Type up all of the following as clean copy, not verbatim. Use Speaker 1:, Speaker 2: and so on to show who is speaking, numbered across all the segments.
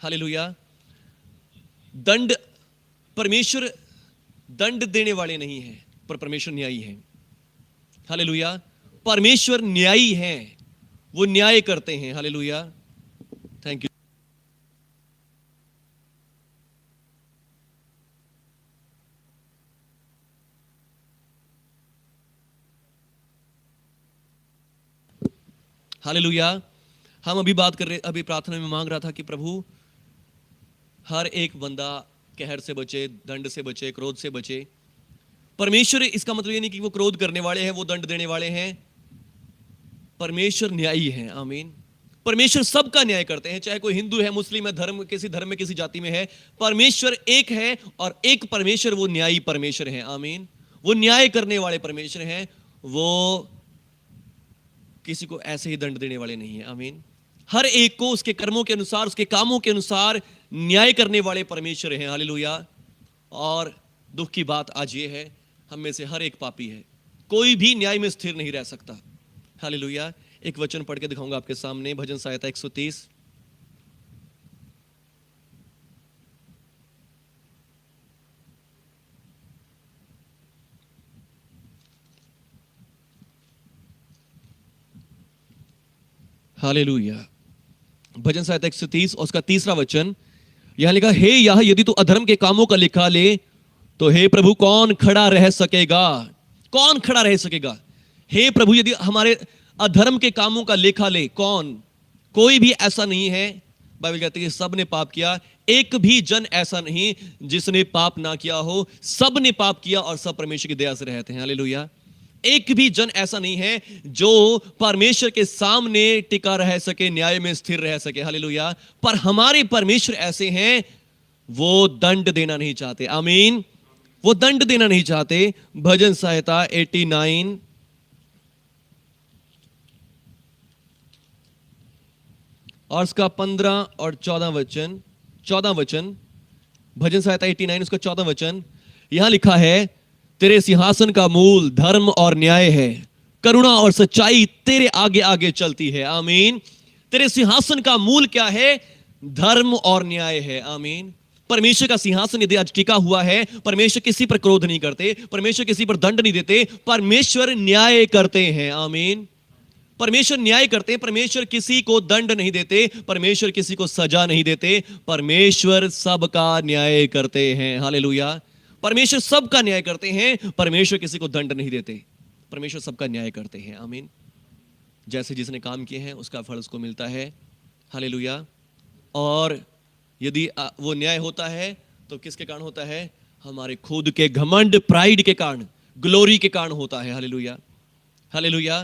Speaker 1: Hallelujah. दंड, परमेश्वर दंड देने वाले नहीं हैं, पर परमेश्वर न्यायी है। हालेलुया। परमेश्वर न्यायी हैं, वो न्याय करते हैं। हालेलुया। Thank you. हालेलुया। हम अभी बात कर रहे, अभी प्रार्थना में मांग रहा था कि प्रभु हर एक बंदा कहर से बचे, दंड से बचे, क्रोध से बचे। परमेश्वर, इसका मतलब ये नहीं कि वो क्रोध करने वाले हैं, वो दंड देने वाले हैं। परमेश्वर न्यायी है। आमीन। परमेश्वर सबका न्याय करते हैं, चाहे कोई हिंदू है, मुस्लिम है, धर्म में किसी जाति में है, परमेश्वर एक है और एक परमेश्वर, वो न्यायी परमेश्वर है। आमीन। वो न्याय करने वाले परमेश्वर हैं, वो किसी को ऐसे ही दंड देने वाले नहीं है। आमीन। हर एक को उसके कर्मों के अनुसार, उसके कामों के अनुसार न्याय करने वाले परमेश्वर हैं। हालेलुया। और दुख की बात आज ये है, हम में से हर एक पापी है, कोई भी न्याय में स्थिर नहीं रह सकता। हालेलुया। एक वचन पढ़ के दिखाऊंगा आपके सामने, भजन संहिता 130। हालेलुया। भजन संहिता 130 और उसका 3रा वचन यहां लिखा, हे यह यदि तू अधर्म के कामों का लिखा ले तो हे प्रभु कौन खड़ा रह सकेगा। कौन खड़ा रह सकेगा। हे प्रभु यदि हमारे अधर्म के कामों का लेखा ले, कौन, कोई भी ऐसा नहीं है। बाइबल कहती है सब ने पाप किया, एक भी जन ऐसा नहीं जिसने पाप ना किया हो। सब ने पाप किया और सब परमेश्वर की दया से रहते हैं। हालेलुया। एक भी जन ऐसा नहीं है जो परमेश्वर के सामने टिका रह सके, न्याय में स्थिर रह सके। हालेलुया। पर हमारे परमेश्वर ऐसे हैं, वो दंड देना नहीं चाहते। आमीन। वो दंड देना नहीं चाहते। भजन संहिता 89 और उसका 15 और 14 वचन, 14 वचन, भजन संहिता 89 उसका 14 वचन, यहां लिखा है, तेरे सिंहासन का मूल धर्म और न्याय है, करुणा और सच्चाई तेरे आगे आगे चलती है। आमीन। तेरे सिंहासन का मूल क्या है? धर्म और न्याय है। आमीन। परमेश्वर का सिंहासन यदि आज टिका हुआ है, परमेश्वर किसी पर क्रोध नहीं करते, परमेश्वर किसी पर दंड नहीं देते, परमेश्वर न्याय करते हैं। आमीन। परमेश्वर न्याय करते हैं, परमेश्वर किसी को दंड नहीं देते, परमेश्वर किसी को सजा नहीं देते, परमेश्वर सबका न्याय करते हैं। हालेलुया। परमेश्वर सबका न्याय करते हैं, परमेश्वर किसी को दंड नहीं देते, परमेश्वर सबका न्याय करते हैं। आमीन। जैसे जिसने काम किए हैं उसका फल उसको मिलता है। हालेलुया। और यदि वो न्याय होता है तो किसके कारण होता है? हमारे खुद के घमंड, प्राइड के कारण, ग्लोरी के कारण होता है। हालेलुया। हालेलुया।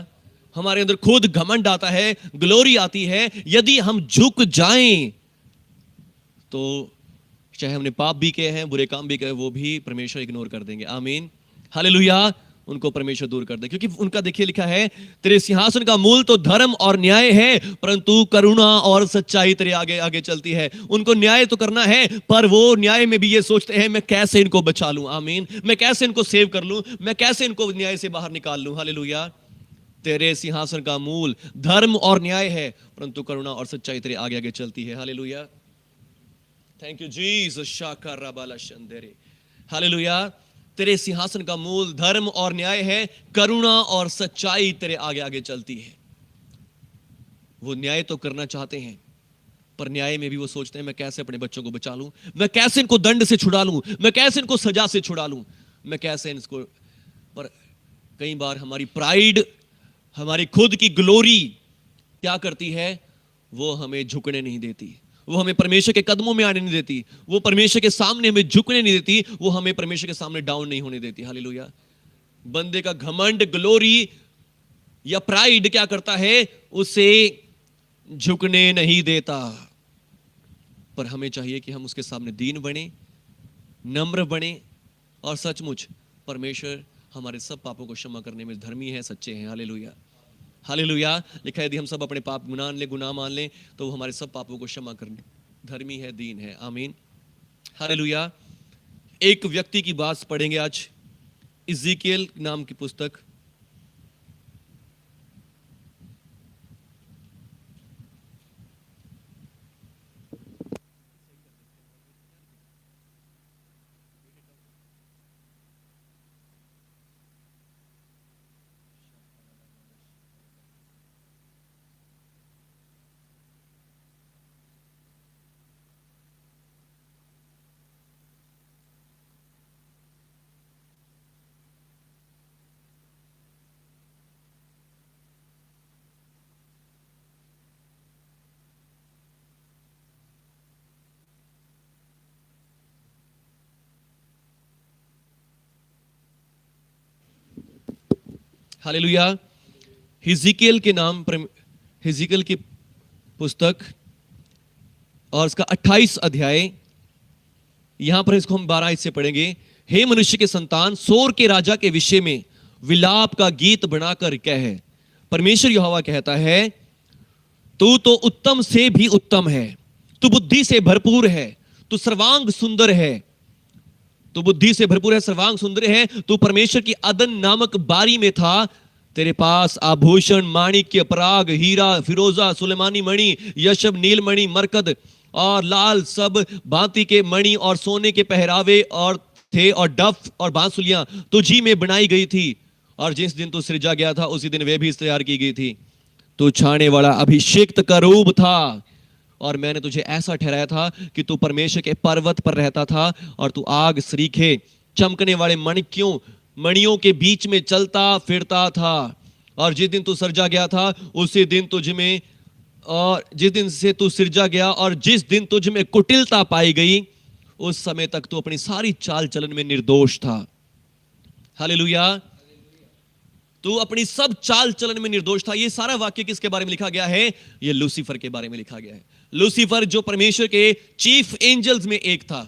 Speaker 1: हमारे अंदर खुद घमंड आता है, ग्लोरी आती है। यदि हम झुक जाएं तो चाहे हमने पाप भी किए हैं, बुरे काम भी किए, वो भी परमेश्वर इग्नोर कर देंगे। आमीन। हालेलुया। उनको परमेश्वर दूर कर दे, क्योंकि उनका देखिए लिखा है, तेरे सिंहासन का मूल तो धर्म और न्याय है, परंतु करुणा और सच्चाई तेरे आगे आगे चलती है। उनको न्याय तो करना है, पर वो न्याय में भी ये सोचते हैं, मैं कैसे इनको बचा लूं। आमीन। मैं कैसे इनको सेव कर लूं, मैं कैसे इनको न्याय से बाहर निकाल लूं। हालेलुया। तेरे सिंहासन का मूल धर्म और न्याय है, परंतु करुणा और सच्चाई तेरे आगे आगे चलती है। हालेलुया। Thank you Jesus. शाकर रबाला शंदेरे। हालेलुया। तेरे सिंहासन का मूल धर्म और न्याय है, करुणा और सच्चाई तेरे आगे आगे चलती है। वो न्याय तो करना चाहते हैं, पर न्याय में भी वो सोचते हैं, मैं कैसे अपने बच्चों को बचा लूं, मैं कैसे इनको दंड से छुड़ा लूं, मैं कैसे इनको सजा से छुड़ा लूं, मैं कैसे इनको। पर कई बार हमारी प्राइड, हमारी खुद की ग्लोरी क्या करती है? वो हमें झुकने नहीं देती, वो हमें परमेश्वर के कदमों में आने नहीं देती, वो परमेश्वर के सामने हमें झुकने नहीं देती, वो हमें परमेश्वर के सामने डाउन नहीं होने देती। हालेलुया। बंदे का घमंड, ग्लोरी या प्राइड क्या करता है? उसे झुकने नहीं देता। पर हमें चाहिए कि हम उसके सामने दीन बने, नम्र बने, और सचमुच परमेश्वर हमारे सब पापों को क्षमा करने में धर्मी है, सच्चे हैं। हालेलुया। हालेलुया। लिखा है, यदि हम सब अपने पाप गुनाह मान लें तो वो हमारे सब पापों को क्षमा करने धर्मी है, दीन है। आमीन। हालेलुया। एक व्यक्ति की बात पढ़ेंगे आज, इज़ीकियल नाम की पुस्तक, हालेलुया। हिजकिय्याल के नाम पर, हिजकिय्याल की पुस्तक और उसका 28 अध्याय, यहां पर इसको हम 12 से पढ़ेंगे। हे मनुष्य के संतान, सोर के राजा के विषय में विलाप का गीत बनाकर कह, परमेश्वर यहोवा कहता है, तू तो उत्तम से भी उत्तम है, तू बुद्धि से भरपूर है, तू सर्वांग सुंदर है, तू बुद्धि से भरपूर है, सर्वांग सुंदर है, तू परमेश्वर की अदन नामक बारी में था, तेरे पास आभूषण, माणिक्य, पराग, हीरा, फिरोजा, सुलेमानी मणि, यशब, नीलमणि, मरकद और लाल सब भांति के मणि और सोने के पहरावे और थे, और डफ और बांसुलियां तुझी में बनाई गई थी, और जिस दिन तू सृजा गया था उसी दिन वे भी तैयार की गई थी। तू छाने वाला अभिषेक्त करूब था, और मैंने तुझे ऐसा ठहराया था कि तू परमेश्वर के पर्वत पर रहता था, और तू आग सरीखे चमकने वाले मणियों के बीच में चलता फिरता था। और जिस दिन तू सृजा गया था उसी दिन तुझ में, और जिस दिन से तू सृजा गया और जिस दिन तुझ में कुटिलता पाई गई, उस समय तक तू अपनी सारी चाल चलन में निर्दोष था। हालेलुया। तू अपनी सब चाल चलन में निर्दोष था। ये सारा वाक्य किसके बारे में लिखा गया है? ये लूसीफर के बारे में लिखा गया है। लूसीफर जो परमेश्वर के चीफ एंजल्स में एक था,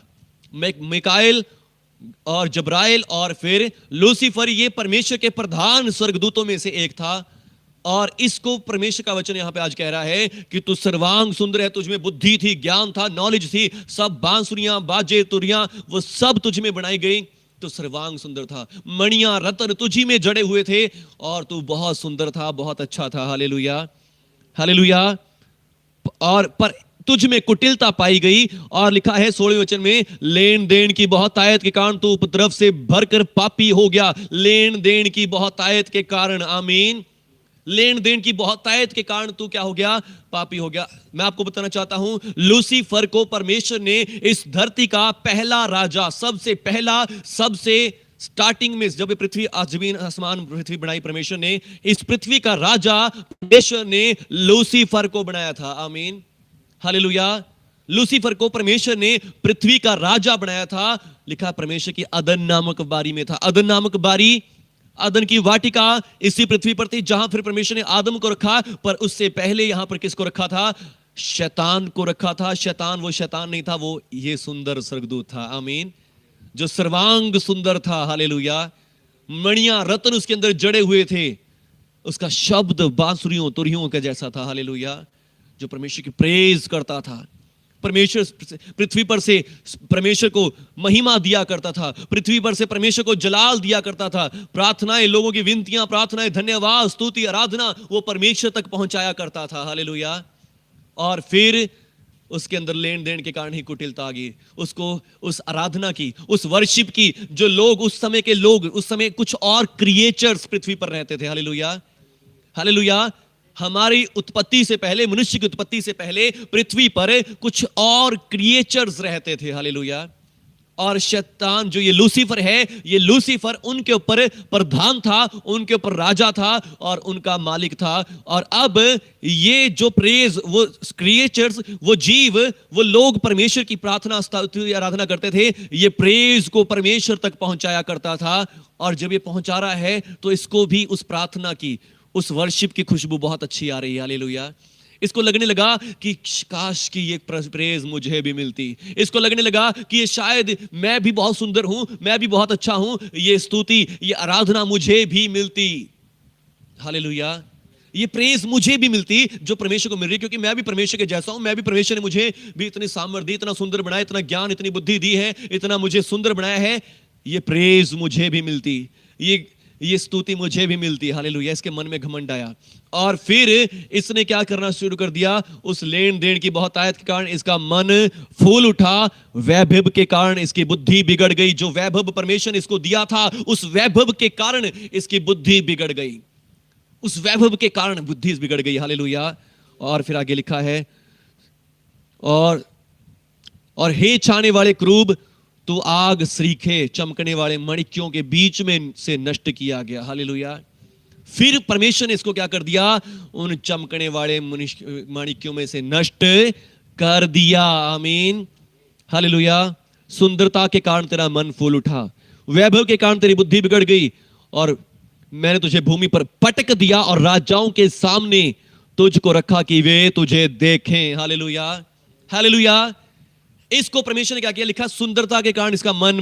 Speaker 1: मिकाएल और जब्राइल और फिर लूसीफर, ये परमेश्वर के प्रधान स्वर्गदूतों में से एक था। और इसको परमेश्वर का वचन यहां पे आज कह रहा है कि तू सर्वांग सुंदर है, तुझमें बुद्धि थी, ज्ञान था, नॉलेज थी, सब बांसुरियां, बाजे, तुरियां वो सब तुझ में बनाई गई, तो सर्वांग सुंदर था, मणियां रत्न तुझी में जड़े हुए थे, और तू बहुत सुंदर था, बहुत अच्छा था। Hallelujah, hallelujah. और पर तुझ में कुटिलता पाई गई, और लिखा है 16वें वचन में, लेन देन की बहुत आयत के कारण तू उपद्रव से भरकर पापी हो गया। लेन देन की बहुत आयत के कारण, आमीन, लेन देन की बहुत आयत के कारण तू क्या हो गया? पापी हो गया। मैं आपको बताना चाहता हूं, लूसीफर को परमेश्वर ने इस धरती का पहला राजा, सबसे पहला, सबसे स्टार्टिंग में जब पृथ्वी, जमीन, आसमान, पृथ्वी बनाई परमेश्वर ने, इस पृथ्वी का राजा परमेश्वर ने लूसीफर को बनाया था। आमीन, हालेलुया। लूसीफर को परमेश्वर ने पृथ्वी का राजा बनाया था। लिखा परमेश्वर की अदन नामक बारी में था। अदन नामक बारी, अदन की वाटिका इसी पृथ्वी पर थी, जहां फिर परमेश्वर ने आदम को रखा, पर उससे पहले यहां पर किसको रखा था? शैतान को रखा था। शैतान वो शैतान नहीं था, वो ये सुंदर स्वर्गदूत था। आमीन, जो सर्वांग सुंदर था। हालेलुया। मणियां रत्न उसके अंदर जड़े हुए थे, उसका शब्द बांसुरियों तुरियों का जैसा था। हालेलुया। जो परमेश्वर की प्रेज करता था, परमेश्वर पृथ्वी पर से परमेश्वर को महिमा दिया करता था, पृथ्वी पर से परमेश्वर को जलाल दिया करता था। प्रार्थनाएं, लोगों की विनतियां, प्रार्थनाएं, धन्यवाद, स्तुति, आराधना वो परमेश्वर तक पहुंचाया करता था। हालेलुया। और फिर उसके अंदर लेन देन के कारण ही कुटिलता आ गई, उसको उस आराधना की, उस वर्शिप की, जो लोग उस समय के लोग, उस समय कुछ और क्रिएचर्स पृथ्वी पर रहते थे। Hallelujah, hallelujah. हमारी उत्पत्ति से पहले, मनुष्य की उत्पत्ति से पहले पृथ्वी पर कुछ और क्रिएचर्स रहते थे। हालेलुया। और शैतान जो ये लूसीफर है, ये लूसीफर उनके ऊपर प्रधान था, उनके ऊपर राजा था और उनका मालिक था। और अब ये जो प्रेज, वो क्रिएचर्स, वो जीव, वो लोग परमेश्वर की प्रार्थना, स्तुति, आराधना करते थे, ये प्रेज को परमेश्वर तक पहुंचाया करता था। और जब ये पहुंचा रहा है तो इसको भी उस प्रार्थना की, उस वर्शिप की खुशबू बहुत अच्छी आ रही है। हालेलुया। इसको लगने लगा कि काश कि ये प्रेज मुझे भी मिलती। इसको लगने लगा कि ये शायद मैं भी बहुत सुंदर हूं, मैं भी बहुत अच्छा हूं, ये स्तुति, ये आराधना मुझे भी मिलती। हालेलुया। ये प्रेज मुझे भी मिलती जो परमेश्वर को मिल रही, क्योंकि मैं भी परमेश्वर के जैसा हूं। मैं भी, परमेश्वर ने मुझे भी इतनी सामर्थ्य, इतना सुंदर बनाया, इतना ज्ञान, इतनी बुद्धि दी है, इतना मुझे सुंदर बनाया है। ये प्रेज मुझे भी मिलती, ये स्तुति मुझे भी मिलती। हालेलुया। इसके मन में घमंड आया और फिर इसने क्या करना शुरू कर दिया? उस लेन देन की बहुत आयत के कारण इसका मन फूल उठा, वैभव के कारण इसकी बुद्धि बिगड़ गई। जो वैभव परमेश्वर ने इसको दिया था, उस वैभव के कारण इसकी बुद्धि बिगड़ गई, उस वैभव के कारण बुद्धि बिगड़ गई। हालेलुया। और फिर आगे लिखा है, और हे छाने वाले क्रूब, तो आग सरीखे चमकने वाले मणिक्यों के बीच में से नष्ट किया गया। हालेलुया। फिर परमेश्वर ने इसको क्या कर दिया? उन चमकने वाले मणिक्यों में से नष्ट कर दिया। आमीन, हालेलुया। सुंदरता के कारण तेरा मन फूल उठा, वैभव के कारण तेरी बुद्धि बिगड़ गई, और मैंने तुझे भूमि पर पटक दिया और राजाओं के सामने तुझको रखा कि वे तुझे देखें। Hallelujah, hallelujah. इसको परमेश्वर ने क्या किया, लिखा सुंदरता के कारण इसका मन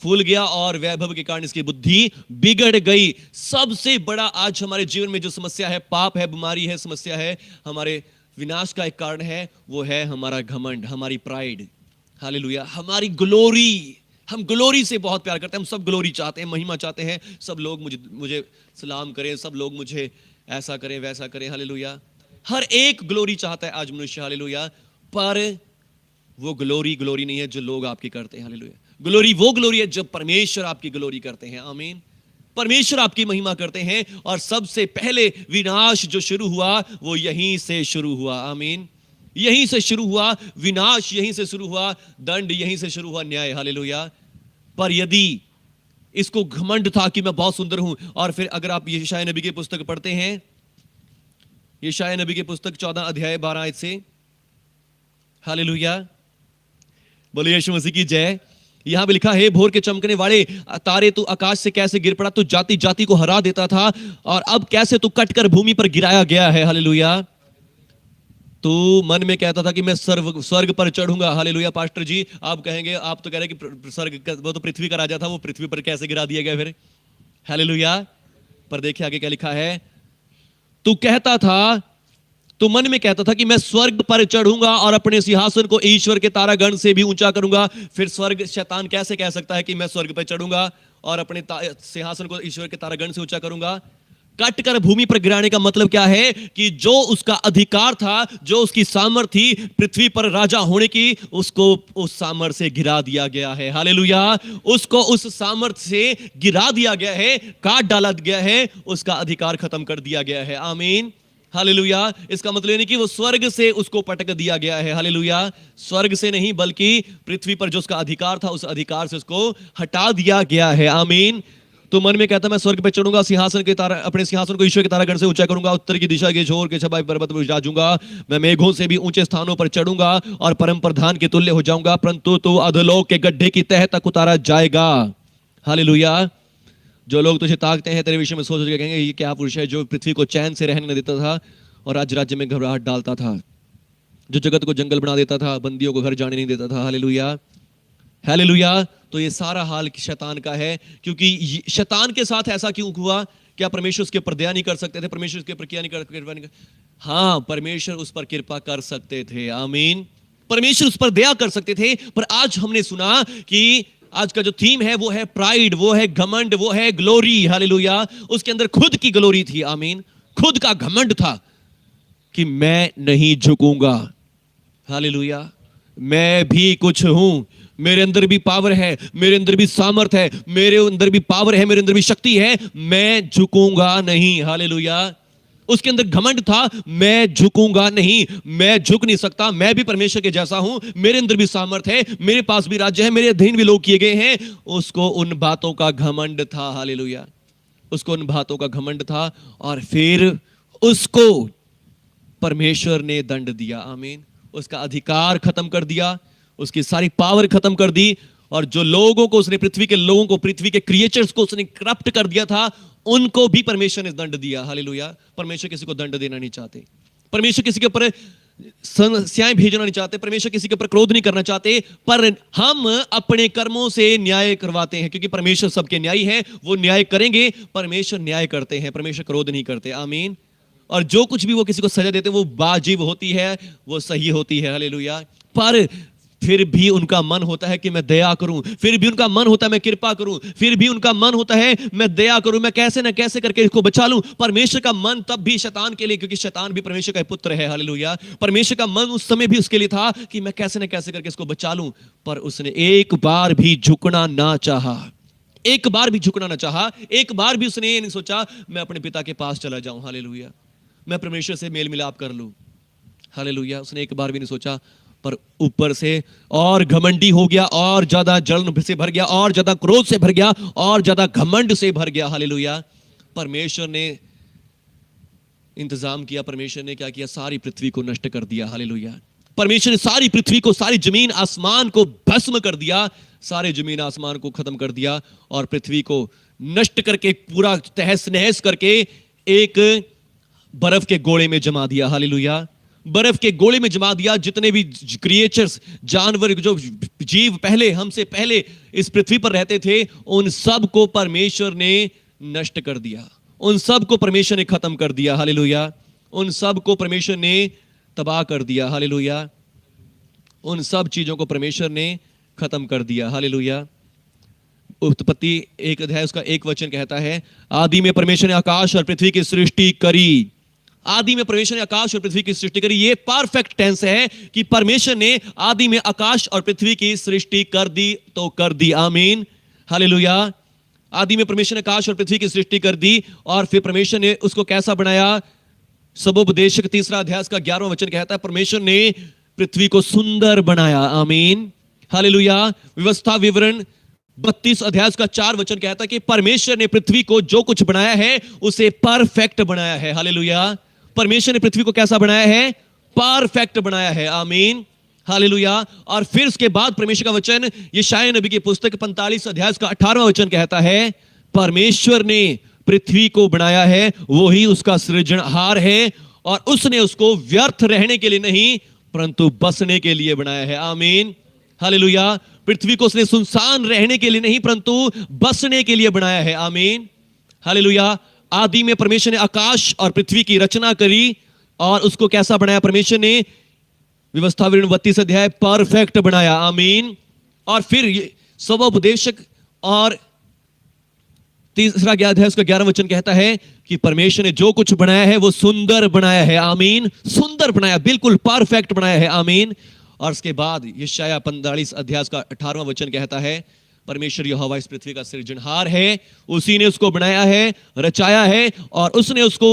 Speaker 1: फूल गया और वैभव के कारण इसकी बुद्धि बिगड़ गई। सबसे बड़ा आज हमारे जीवन में जो समस्या है, पाप है, बीमारी है, समस्या है, हमारे विनाश का एक कारण है, वो है हमारा घमंड, हमारी प्राइड। हालेलुया, हमारी ग्लोरी। हम ग्लोरी से बहुत प्यार करते हैं, हम सब ग्लोरी चाहते हैं, महिमा चाहते हैं, सब लोग मुझे सलाम करें, सब लोग मुझे ऐसा करें वैसा करें। हालेलुया, हर एक ग्लोरी चाहता है आज मनुष्य। हालेलुया, पर वो ग्लोरी नहीं है जो लोग आपकी करते हैं। हालेलुया, ग्लोरी वो ग्लोरी है जब परमेश्वर आपकी ग्लोरी करते हैं। आमीन, परमेश्वर आपकी महिमा करते हैं। और सबसे पहले विनाश जो शुरू हुआ वो यहीं से शुरू हुआ। आमीन, यहीं से शुरू हुआ विनाश, यहीं से शुरू हुआ दंड, यहीं से शुरू हुआ न्याय। हालेलुया, पर यदि इसको घमंड था कि मैं बहुत सुंदर हूं, और फिर अगर आप यशायाह नबी की पुस्तक पढ़ते हैं, यशायाह नबी की पुस्तक 14 अध्याय 12 आयत से, हालेलुया, बोलो यीशु मसीह की जय। यहां पे लिखा है, भोर के चमकने वाले तारे, तू आकाश से कैसे गिर पड़ा, तू जाति जाति को हरा देता था, और अब कैसे तू कटकर भूमि पर गिराया गया है। हालेलुया, तू मन में कहता था कि मैं स्वर्ग पर चढ़ूंगा। हालेलुया, पास्टर जी आप कहेंगे, आप तो कह रहे कि स्वर्ग वो तो पृथ्वी का राजा था, वो पृथ्वी पर कैसे गिरा दिया गया फिर। हालेलुया, पर देखिए आगे क्या लिखा है, तू कहता था, तो मन में कहता था कि मैं स्वर्ग पर चढ़ूंगा और अपने सिंहासन को ईश्वर के तारागण से भी ऊंचा करूंगा। फिर स्वर्ग, शैतान कैसे कह सकता है कि मैं स्वर्ग पर चढ़ूंगा और अपने सिंहासन को ईश्वर के तारागण से ऊंचा करूंगा। कट कर भूमि पर गिराने का मतलब क्या है कि जो उसका अधिकार था, जो उसकी सामर्थ थी पृथ्वी पर राजा होने की, उसको उस सामर्थ से गिरा दिया गया है। हालेलुया, उसको उस सामर्थ से गिरा दिया गया है, काट डाला गया है, उसका अधिकार खत्म कर दिया गया है। आमीन, हालेलुया। इसका मतलब नहीं कि वो स्वर्ग से उसको पटक दिया गया है। हालेलुया, स्वर्ग से नहीं, बल्कि पृथ्वी पर जो उसका अधिकार था, उस अधिकार से उसको हटा दिया गया है। आमीन। तो मन में कहता मैं स्वर्ग पे चढ़ूंगा, सिंहासन के तारा, अपने सिंहासन को ईश्वर के तारागण से ऊंचा करूंगा, उत्तर की दिशा के छोर के छबाई पर्वत पर विराजूंगा, मैं मेघों से भी ऊंचे स्थानों पर चढ़ूंगा और परम प्रधान के तुल्य हो जाऊंगा, परंतु तो अधोलोक के गड्ढे की तह तक उतारा जाएगा। हालेलुया। जो लोग तुझे ताकते हैं, तेरे विषय में सोच कहेंगे ये क्या पुरुष है जो पृथ्वी को चैन से रहने न देता था और राज्य राज्य में घबराहट डालता था, जो जगत को जंगल बना देता था, बंदियों को घर जाने नहीं देता था। Hallelujah, hallelujah. तो ये सारा हाल शैतान का है। क्योंकि शैतान के साथ ऐसा क्यों हुआ? क्या परमेश्वर उसके ऊपर दया नहीं कर सकते थे? परमेश्वर उसके ऊपर क्या नहीं कर? हाँ, परमेश्वर उस पर कृपा कर सकते थे। आमीन, परमेश्वर उस पर दया कर सकते थे। पर आज हमने सुना कि आज का जो थीम है वो है प्राइड, वो है घमंड, वो है ग्लोरी। हालेलुया, उसके अंदर खुद की ग्लोरी थी। आमीन, खुद का घमंड था कि मैं नहीं झुकूंगा। हालेलुया, मैं भी कुछ हूं, मेरे अंदर भी पावर है, मेरे अंदर भी सामर्थ है, मेरे अंदर भी पावर है, मेरे अंदर भी शक्ति है, मैं झुकूंगा नहीं। हालेलुया, उसके अंदर घमंड था, मैं झुकूंगा नहीं, मैं झुक नहीं सकता, मैं भी परमेश्वर के जैसा हूं, मेरे अंदर भी सामर्थ है, मेरे पास भी राज्य है, मेरे अधीन भी लोग किए गए हैं। उसको उन बातों का घमंड था। हालेलुया, उसको उन बातों का घमंड था और फिर उसको परमेश्वर ने दंड दिया। आमीन, उसका अधिकार खत्म कर दिया, उसकी सारी पावर खत्म कर दी, और जो लोगों को उसने, पृथ्वी के लोगों को, पृथ्वी के क्रिएचर्स को उसने करप्ट कर दिया था, उनको भी परमेश्वर ने दंड दिया। हालेलुया, परमेश्वर किसी को दंड देना नहीं चाहते, परमेश्वर किसी के ऊपर समस्याएं भेजना नहीं चाहते, परमेश्वर किसी के ऊपर क्रोध नहीं करना चाहते, पर हम अपने कर्मों से न्याय करवाते हैं, क्योंकि परमेश्वर सबके न्यायी है, वो न्याय करेंगे। परमेश्वर न्याय करते हैं, परमेश्वर क्रोध नहीं करते। आमीन। और जो कुछ भी वो किसी को सजा देते हैं वो वाजिब होती है, वो सही होती है। हालेलुया, पर फिर भी उनका मन होता है कि मैं दया करूं, फिर भी उनका मन होता है मैं कृपा करूं, फिर भी उनका मन होता है मैं दया करूं, मैं कैसे ना कैसे करके इसको बचा लूं। परमेश्वर का मन तब भी शैतान के लिए, क्योंकि शैतान भी परमेश्वर का पुत्र है। हालेलुया, परमेश्वर का मन उस समय भी उसके लिए था कि मैं कैसे ना कैसे करके इसको बचा लूं, पर उसने एक बार भी झुकना ना चाहा, एक बार भी झुकना ना चाहा, एक बार भी उसने ये नहीं सोचा मैं अपने पिता के पास चला जाऊं। हालेलुया, मैं परमेश्वर से मेल मिलाप कर लूं। हालेलुया, उसने एक बार भी नहीं सोचा, पर ऊपर से और घमंडी हो गया, और ज्यादा जलन से भर गया, और ज्यादा क्रोध से भर गया, और ज्यादा घमंड से भर गया। हालेलुया, परमेश्वर ने इंतजाम किया, परमेश्वर ने क्या किया? सारी पृथ्वी को नष्ट कर दिया। हालेलुया, परमेश्वर ने सारी पृथ्वी को, सारी जमीन आसमान को भस्म कर दिया, सारे जमीन आसमान को खत्म कर दिया, और पृथ्वी को नष्ट करके, पूरा तहस नहस करके एक बर्फ के गोले में जमा दिया। हालेलुया। बर्फ के गोले में जमा दिया। जितने भी क्रिएचर्स, जानवर, जो जीव पहले हमसे पहले इस पृथ्वी पर रहते थे, उन सब को परमेश्वर ने नष्ट कर दिया। उन सब को परमेश्वर ने खत्म कर दिया। हालेलुया। उन सब को परमेश्वर ने तबाह कर दिया। हालेलुया। उन सब चीजों को परमेश्वर ने खत्म कर दिया। हालेलुया। उत्पत्ति 1 अध्याय उसका 1 वचन कहता है, आदि में परमेश्वर ने आकाश और पृथ्वी की सृष्टि करी। आदि में परमेश्वर ने आकाश और पृथ्वी की सृष्टि करी। ये परफेक्ट टेंस है कि परमेश्वर ने आदि में आकाश और पृथ्वी की सृष्टि कर दी तो कर दी। आमीन। हालेलुया। आदि में परमेश्वर ने आकाश और पृथ्वी की सृष्टि कर दी, और फिर परमेश्वर ने उसको कैसा बनाया? सबोपदेशक 3 अध्याय का 11वां वचन कहता है, परमेश्वर ने पृथ्वी को सुंदर बनाया। आमीन। हालेलुया। व्यवस्था विवरण 32 अध्याय का 4 वचन कहता है कि परमेश्वर ने पृथ्वी को जो कुछ बनाया है उसे परफेक्ट बनाया है। हालेलुया। परमेश्वर ने पृथ्वी को कैसा बनाया है? परफेक्ट बनाया है। आमीन। हालेलुया। और फिर उसके बाद परमेश्वर का वचन यशायाह नबी की पुस्तक 45 अध्याय का 18वां वचन कहता है, परमेश्वर ने पृथ्वी को बनाया है, वो ही उसका सृजनहार है, और उसने उसको व्यर्थ रहने के लिए नहीं परंतु बसने के लिए बनाया है। आमीन। हालेलुया। पृथ्वी को उसने सुनसान रहने के लिए नहीं परंतु बसने के लिए बनाया है। आमीन। हालेलुया। आदि में परमेश्वर ने आकाश और पृथ्वी की रचना करी, और उसको कैसा बनाया? परमेश्वर ने व्यवस्था विवरण 32 अध्याय परफेक्ट बनाया। आमीन। और फिर सबोपदेशक और 3 अध्याय उसका 11वां वचन कहता है कि परमेश्वर ने जो कुछ बनाया है वो सुंदर बनाया है। आमीन। सुंदर बनाया, बिल्कुल परफेक्ट बनाया है। आमीन। और उसके बाद यशायाह 45 अध्याय का 18वां वचन कहता है, परमेश्वर यहोवा इस पृथ्वी का सृजनहार है, उसी ने उसको बनाया है, रचाया है, और उसने उसको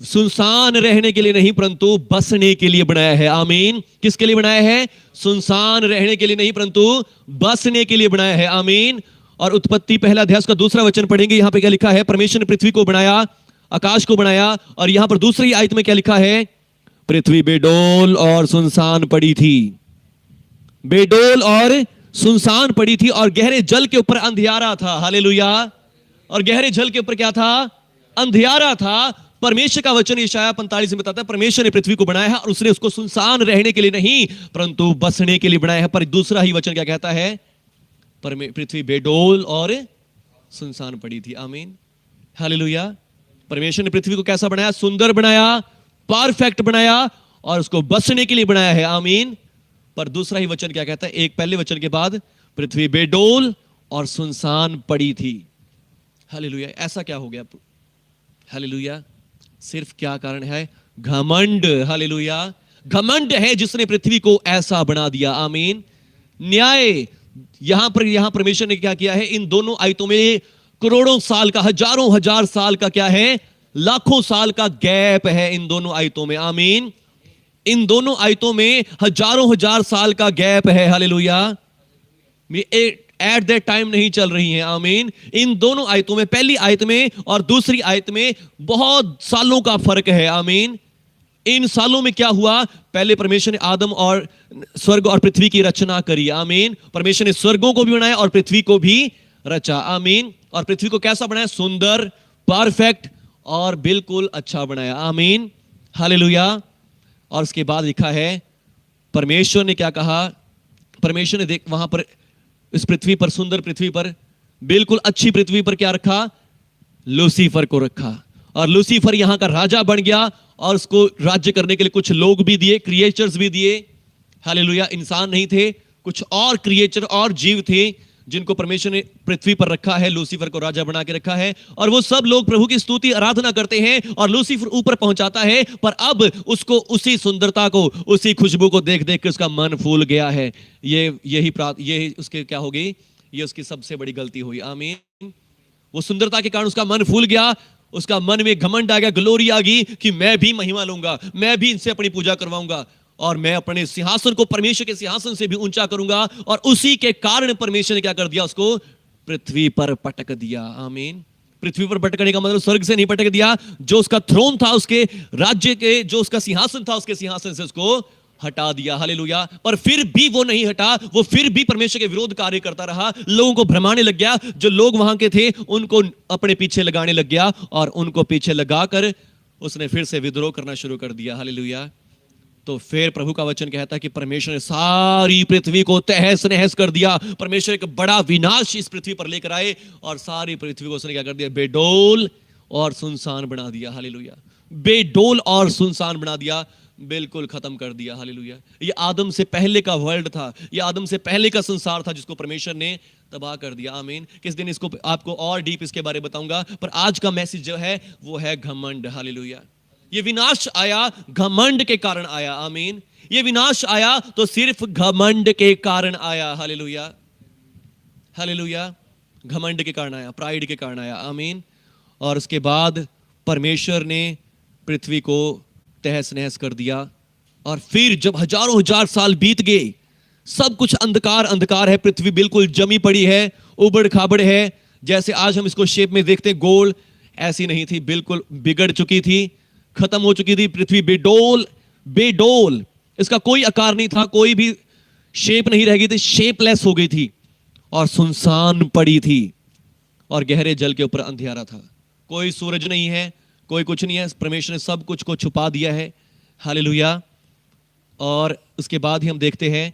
Speaker 1: सुनसान रहने के लिए नहीं परंतु बसने के लिए बनाया है। आमीन। किसके लिए बनाया है? सुनसान रहने के लिए नहीं परंतु बसने के लिए बनाया है। आमीन। और उत्पत्ति 1 अध्याय का 2 वचन पढ़ेंगे। यहां पे क्या लिखा है? परमेश्वर ने पृथ्वी को बनाया, आकाश को बनाया, और यहां पर दूसरी आयत में क्या लिखा है? पृथ्वी बेडोल और सुनसान पड़ी थी। बेडोल और सुनसान पड़ी थी, और गहरे जल के ऊपर अंधियारा था। हालेलुया। और गहरे जल के ऊपर क्या था? अंधियारा था। परमेश्वर का वचन यशायाह 45 में बताता है, परमेश्वर ने पृथ्वी को बनाया है और उसने उसको सुनसान रहने के लिए नहीं परंतु बसने के लिए बनाया है। पर दूसरा ही वचन क्या कहता है? पृथ्वी बेडोल और सुनसान पड़ी थी। आमीन। हालेलुया। परमेश्वर ने पृथ्वी को कैसा बनाया? सुंदर बनाया, परफेक्ट बनाया, और उसको बसने के लिए बनाया है। आमीन। पर दूसरा ही वचन क्या कहता है? एक पहले वचन के बाद पृथ्वी बेडोल और सुनसान पड़ी थी। हालेलुया। ऐसा क्या हो गया? हालेलुया। सिर्फ क्या कारण है? घमंड। हालेलुया। घमंड है जिसने पृथ्वी को ऐसा बना दिया। आमीन। न्याय, यहां परमेश्वर ने क्या किया है? इन दोनों आयतों में करोड़ों साल का, हजारों हजार साल का क्या है? लाखों साल का गैप है इन दोनों आयतों में। आमीन। इन दोनों आयतों में हजारों हजार साल का गैप है। हालेलुया। एट दैट टाइम नहीं चल रही है। आमीन। इन दोनों आयतों में, पहली आयत में और दूसरी आयत में बहुत सालों का फर्क है। आमीन। इन सालों में क्या हुआ? पहले परमेश्वर ने आदम और स्वर्ग और पृथ्वी की रचना करी। आमीन। परमेश्वर ने स्वर्गों को भी बनाया और पृथ्वी को भी रचा। आमीन। और पृथ्वी को कैसा बनाया? सुंदर, परफेक्ट और बिल्कुल अच्छा बनाया। आमीन। हालेलुया। और उसके बाद लिखा है, परमेश्वर ने क्या कहा? परमेश्वर ने देख वहां पर इस पृथ्वी पर, सुंदर पृथ्वी पर, बिल्कुल अच्छी पृथ्वी पर क्या रखा? लूसीफर को रखा। और लूसीफर यहां का राजा बन गया, और उसको राज्य करने के लिए कुछ लोग भी दिए, क्रिएचर्स भी दिए। हालेलुया। इंसान नहीं थे, कुछ और क्रिएचर और जीव थे जिनको परमेश्वर ने पृथ्वी पर रखा है, लूसीफर को राजा बना के रखा है। और वो सब लोग प्रभु की स्तुति आराधना करते हैं, और लूसीफर ऊपर पहुंचाता है, पर अब उसको उसी सुंदरता को, उसी खुशबू को देख देख के उसका मन फूल गया है। यही उसके क्या हो गई? ये उसकी सबसे बड़ी गलती हुई। आमीन। वो सुंदरता के कारण उसका मन फूल गया, उसका मन में घमंड आ गया, ग्लोरी आ गई कि मैं भी महिमा लूंगा, मैं भी इनसे अपनी पूजा करवाऊंगा, और मैं अपने सिंहासन को परमेश्वर के सिंहासन से भी ऊंचा करूंगा। और उसी के कारण परमेश्वर ने क्या कर दिया? उसको पृथ्वी पर पटक दिया। आमीन। पृथ्वी पर पटकने का मतलब स्वर्ग से नहीं पटक दिया, जो उसका थ्रोन था, उसके राज्य के, जो उसका सिंहासन था, उसके सिंहासन से उसको हटा दिया। हालेलुया। पर फिर भी वो नहीं हटा, वो फिर भी परमेश्वर के विरोध कार्य करता रहा। लोगों को भ्रमाने लग गया, जो लोग वहां के थे उनको अपने पीछे लगाने लग गया, और उनको पीछे लगाकर उसने फिर से विद्रोह करना शुरू कर दिया। हालेलुया। तो फिर प्रभु का वचन कहता है कि परमेश्वर ने सारी पृथ्वी को तहस नहस कर दिया। परमेश्वर एक बड़ा विनाश इस पृथ्वी पर लेकर आए, और सारी पृथ्वी को उसने क्या कर दिया? बेडोल और सुनसान बना दिया। हालेलुया। बेडोल और सुनसान बना दिया, बिल्कुल खत्म कर दिया। हालेलुया। ये आदम से पहले का वर्ल्ड था, ये आदम से पहले का संसार था, जिसको परमेश्वर ने तबाह कर दिया। आमीन। किस दिन इसको आपको और डीप इसके बारे में बताऊंगा, पर आज का मैसेज जो है वो है घमंड। हालेलुया। ये विनाश आया घमंड के कारण आया। आमीन। ये विनाश आया तो सिर्फ घमंड के कारण आया। हालेलुया। हालेलुया। घमंड के कारण आया, प्राइड के कारण आया। आमीन। और उसके बाद परमेश्वर ने पृथ्वी को तहस नहस कर दिया, और फिर जब हजारों हजार साल बीत गए, सब कुछ अंधकार अंधकार है, पृथ्वी बिल्कुल जमी पड़ी है, उबड़ खाबड़ है। जैसे आज हम इसको शेप में देखते गोल, ऐसी नहीं थी, बिल्कुल बिगड़ चुकी थी, खत्म हो चुकी थी पृथ्वी। बेडोल, बेडोल, इसका कोई आकार नहीं था, कोई भी शेप नहीं रह गई थी, शेपलेस हो गई थी, और सुनसान पड़ी थी, और गहरे जल के ऊपर अंधियारा था। कोई सूरज नहीं है, कोई कुछ नहीं है, परमेश्वर ने सब कुछ को छुपा दिया है। हालेलुया। और उसके बाद ही हम देखते हैं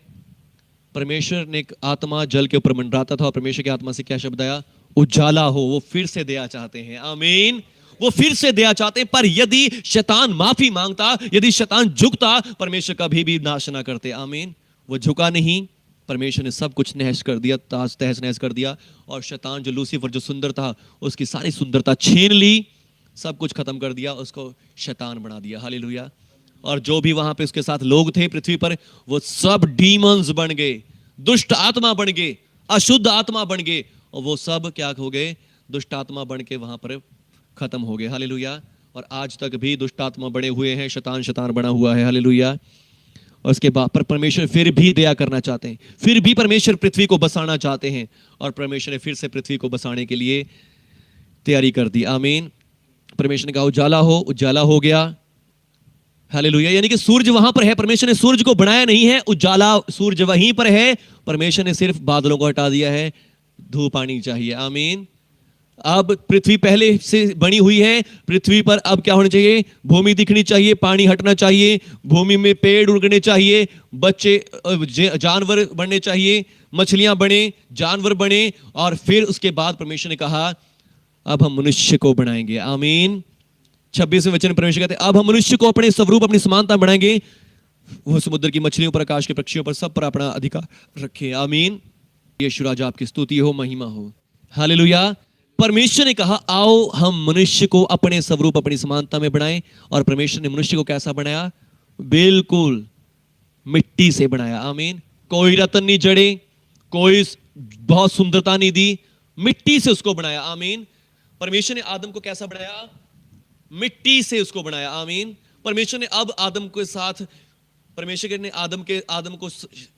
Speaker 1: परमेश्वर ने एक आत्मा जल के ऊपर मंडराता था, और परमेश्वर की आत्मा से क्या शब्द आया? उजाला हो। वो फिर से दया चाहते हैं। आमीन। वो फिर से दया चाहते हैं, पर यदि शैतान माफी मांगता, यदि शैतान झुकता, परमेश्वर कभी भी नाश ना करते। आमीन। वो झुका नहीं, परमेश्वर ने सब कुछ नहस कर दिया, तहस नहस कर दिया, और शैतान जो लूसीफर जो सुंदर था, उसकी सारी सुंदरता छीन ली, सब कुछ खत्म कर दिया, उसको शैतान बना दिया। हालेलुया। और जो भी वहां पे उसके साथ लोग थे पृथ्वी पर, वो सब डीमंस बन गए, दुष्ट आत्मा बन गए, अशुद्ध आत्मा बन गए, और वो सब क्या हो गए? दुष्ट आत्मा बन के वहां पर खत्म हो गए। हालेलुया। और आज तक भी दुष्ट आत्मा बने हुए हैं, शैतान शैतान बना हुआ है। हालेलुया। और उसके बाद पर परमेश्वर फिर भी दया करना चाहते हैं, फिर भी परमेश्वर पृथ्वी को बसाना चाहते हैं, और परमेश्वर ने फिर से पृथ्वी को बसाने के लिए तैयारी कर दी। आमीन। परमेश्वर ने कहा उजाला हो, उजाला हो गया। हालेलुया। यानी कि सूरज वहां पर है, परमेश्वर ने सूरज को बनाया नहीं है, उजाला सूरज वहीं पर है, परमेश्वर ने सिर्फ बादलों को हटा दिया है, धूप आनी चाहिए। आमीन। अब पृथ्वी पहले से बनी हुई है, पृथ्वी पर अब क्या होना चाहिए? भूमि दिखनी चाहिए, पानी हटना चाहिए, भूमि में पेड़ उगने चाहिए, बच्चे जानवर बनने चाहिए, मछलियां बने, जानवर बने, और फिर उसके बाद परमेश्वर ने कहा अब हम मनुष्य को बनाएंगे। आमीन। 26वें वचन परमेश्वर कहते हैं अब हम मनुष्य को अपने स्वरूप अपनी समानता बनाएंगे, वो समुद्र की मछलियों पर, आकाश के पक्षियों पर, सब पर अपना अधिकार रखे। आमीन। यीशु राजा आपकी स्तुति हो, महिमा हो। हालेलुया। परमेश्वर ने कहा आओ हम मनुष्य को अपने स्वरूप अपनी समानता में बनाएं, और परमेश्वर ने मनुष्य को कैसा बनाया? बिल्कुल मिट्टी से बनाया। आमीन। कोई रत्न नहीं जड़े, कोई बहुत सुंदरता नहीं दी, मिट्टी से उसको बनाया। आमीन। परमेश्वर ने आदम को कैसा बनाया? मिट्टी से उसको बनाया। आमीन। परमेश्वर ने अब आदम के साथ, परमेश्वर ने आदम को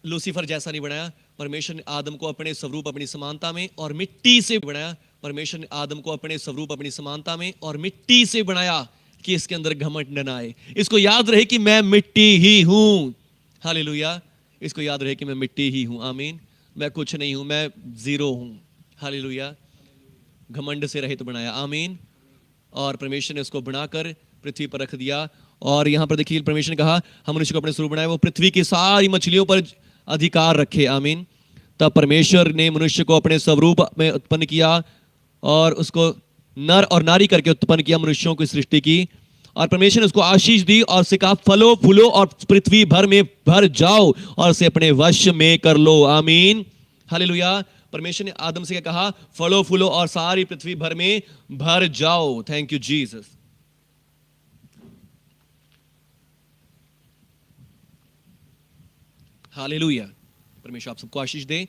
Speaker 1: लूसीफर जैसा नहीं बनाया, परमेश्वर ने आदम को अपने स्वरूप अपनी समानता में और मिट्टी से बनाया। परमेश्वर ने आदम को अपने स्वरूप अपनी समानता में और मिट्टी से बनाया, कि इसके अंदर घमंड न आए। इसको याद रहे कि मैं मिट्टी ही हूं। हालेलुया। इसको याद रहे कि मैं मिट्टी ही हूं। आमीन। मैं कुछ नहीं हूं, मैं जीरो हूं। हालेलुया। घमंड से रहित बनाया। आमीन। और परमेश्वर ने उसको बनाकर पृथ्वी पर रख दिया, और यहां पर देखिए परमेश्वर ने कहा हम मनुष्य को अपने स्वरूप बनाए, वो पृथ्वी की सारी मछलियों पर अधिकार रखे। आमीन। तब परमेश्वर ने मनुष्य को अपने स्वरूप में उत्पन्न किया, और उसको नर और नारी करके उत्पन्न किया, मनुष्यों की सृष्टि की, और परमेश्वर ने उसको आशीष दी और उसे कहा फलो फूलो और पृथ्वी भर में भर जाओ और उसे अपने वश में कर लो। आमीन। हालेलुया। परमेश्वर ने आदम से क्या कहा? फलो फूलो और सारी पृथ्वी भर में भर जाओ। Thank you Jesus. हालेलुया। परमेश्वर आप सबको आशीष दे।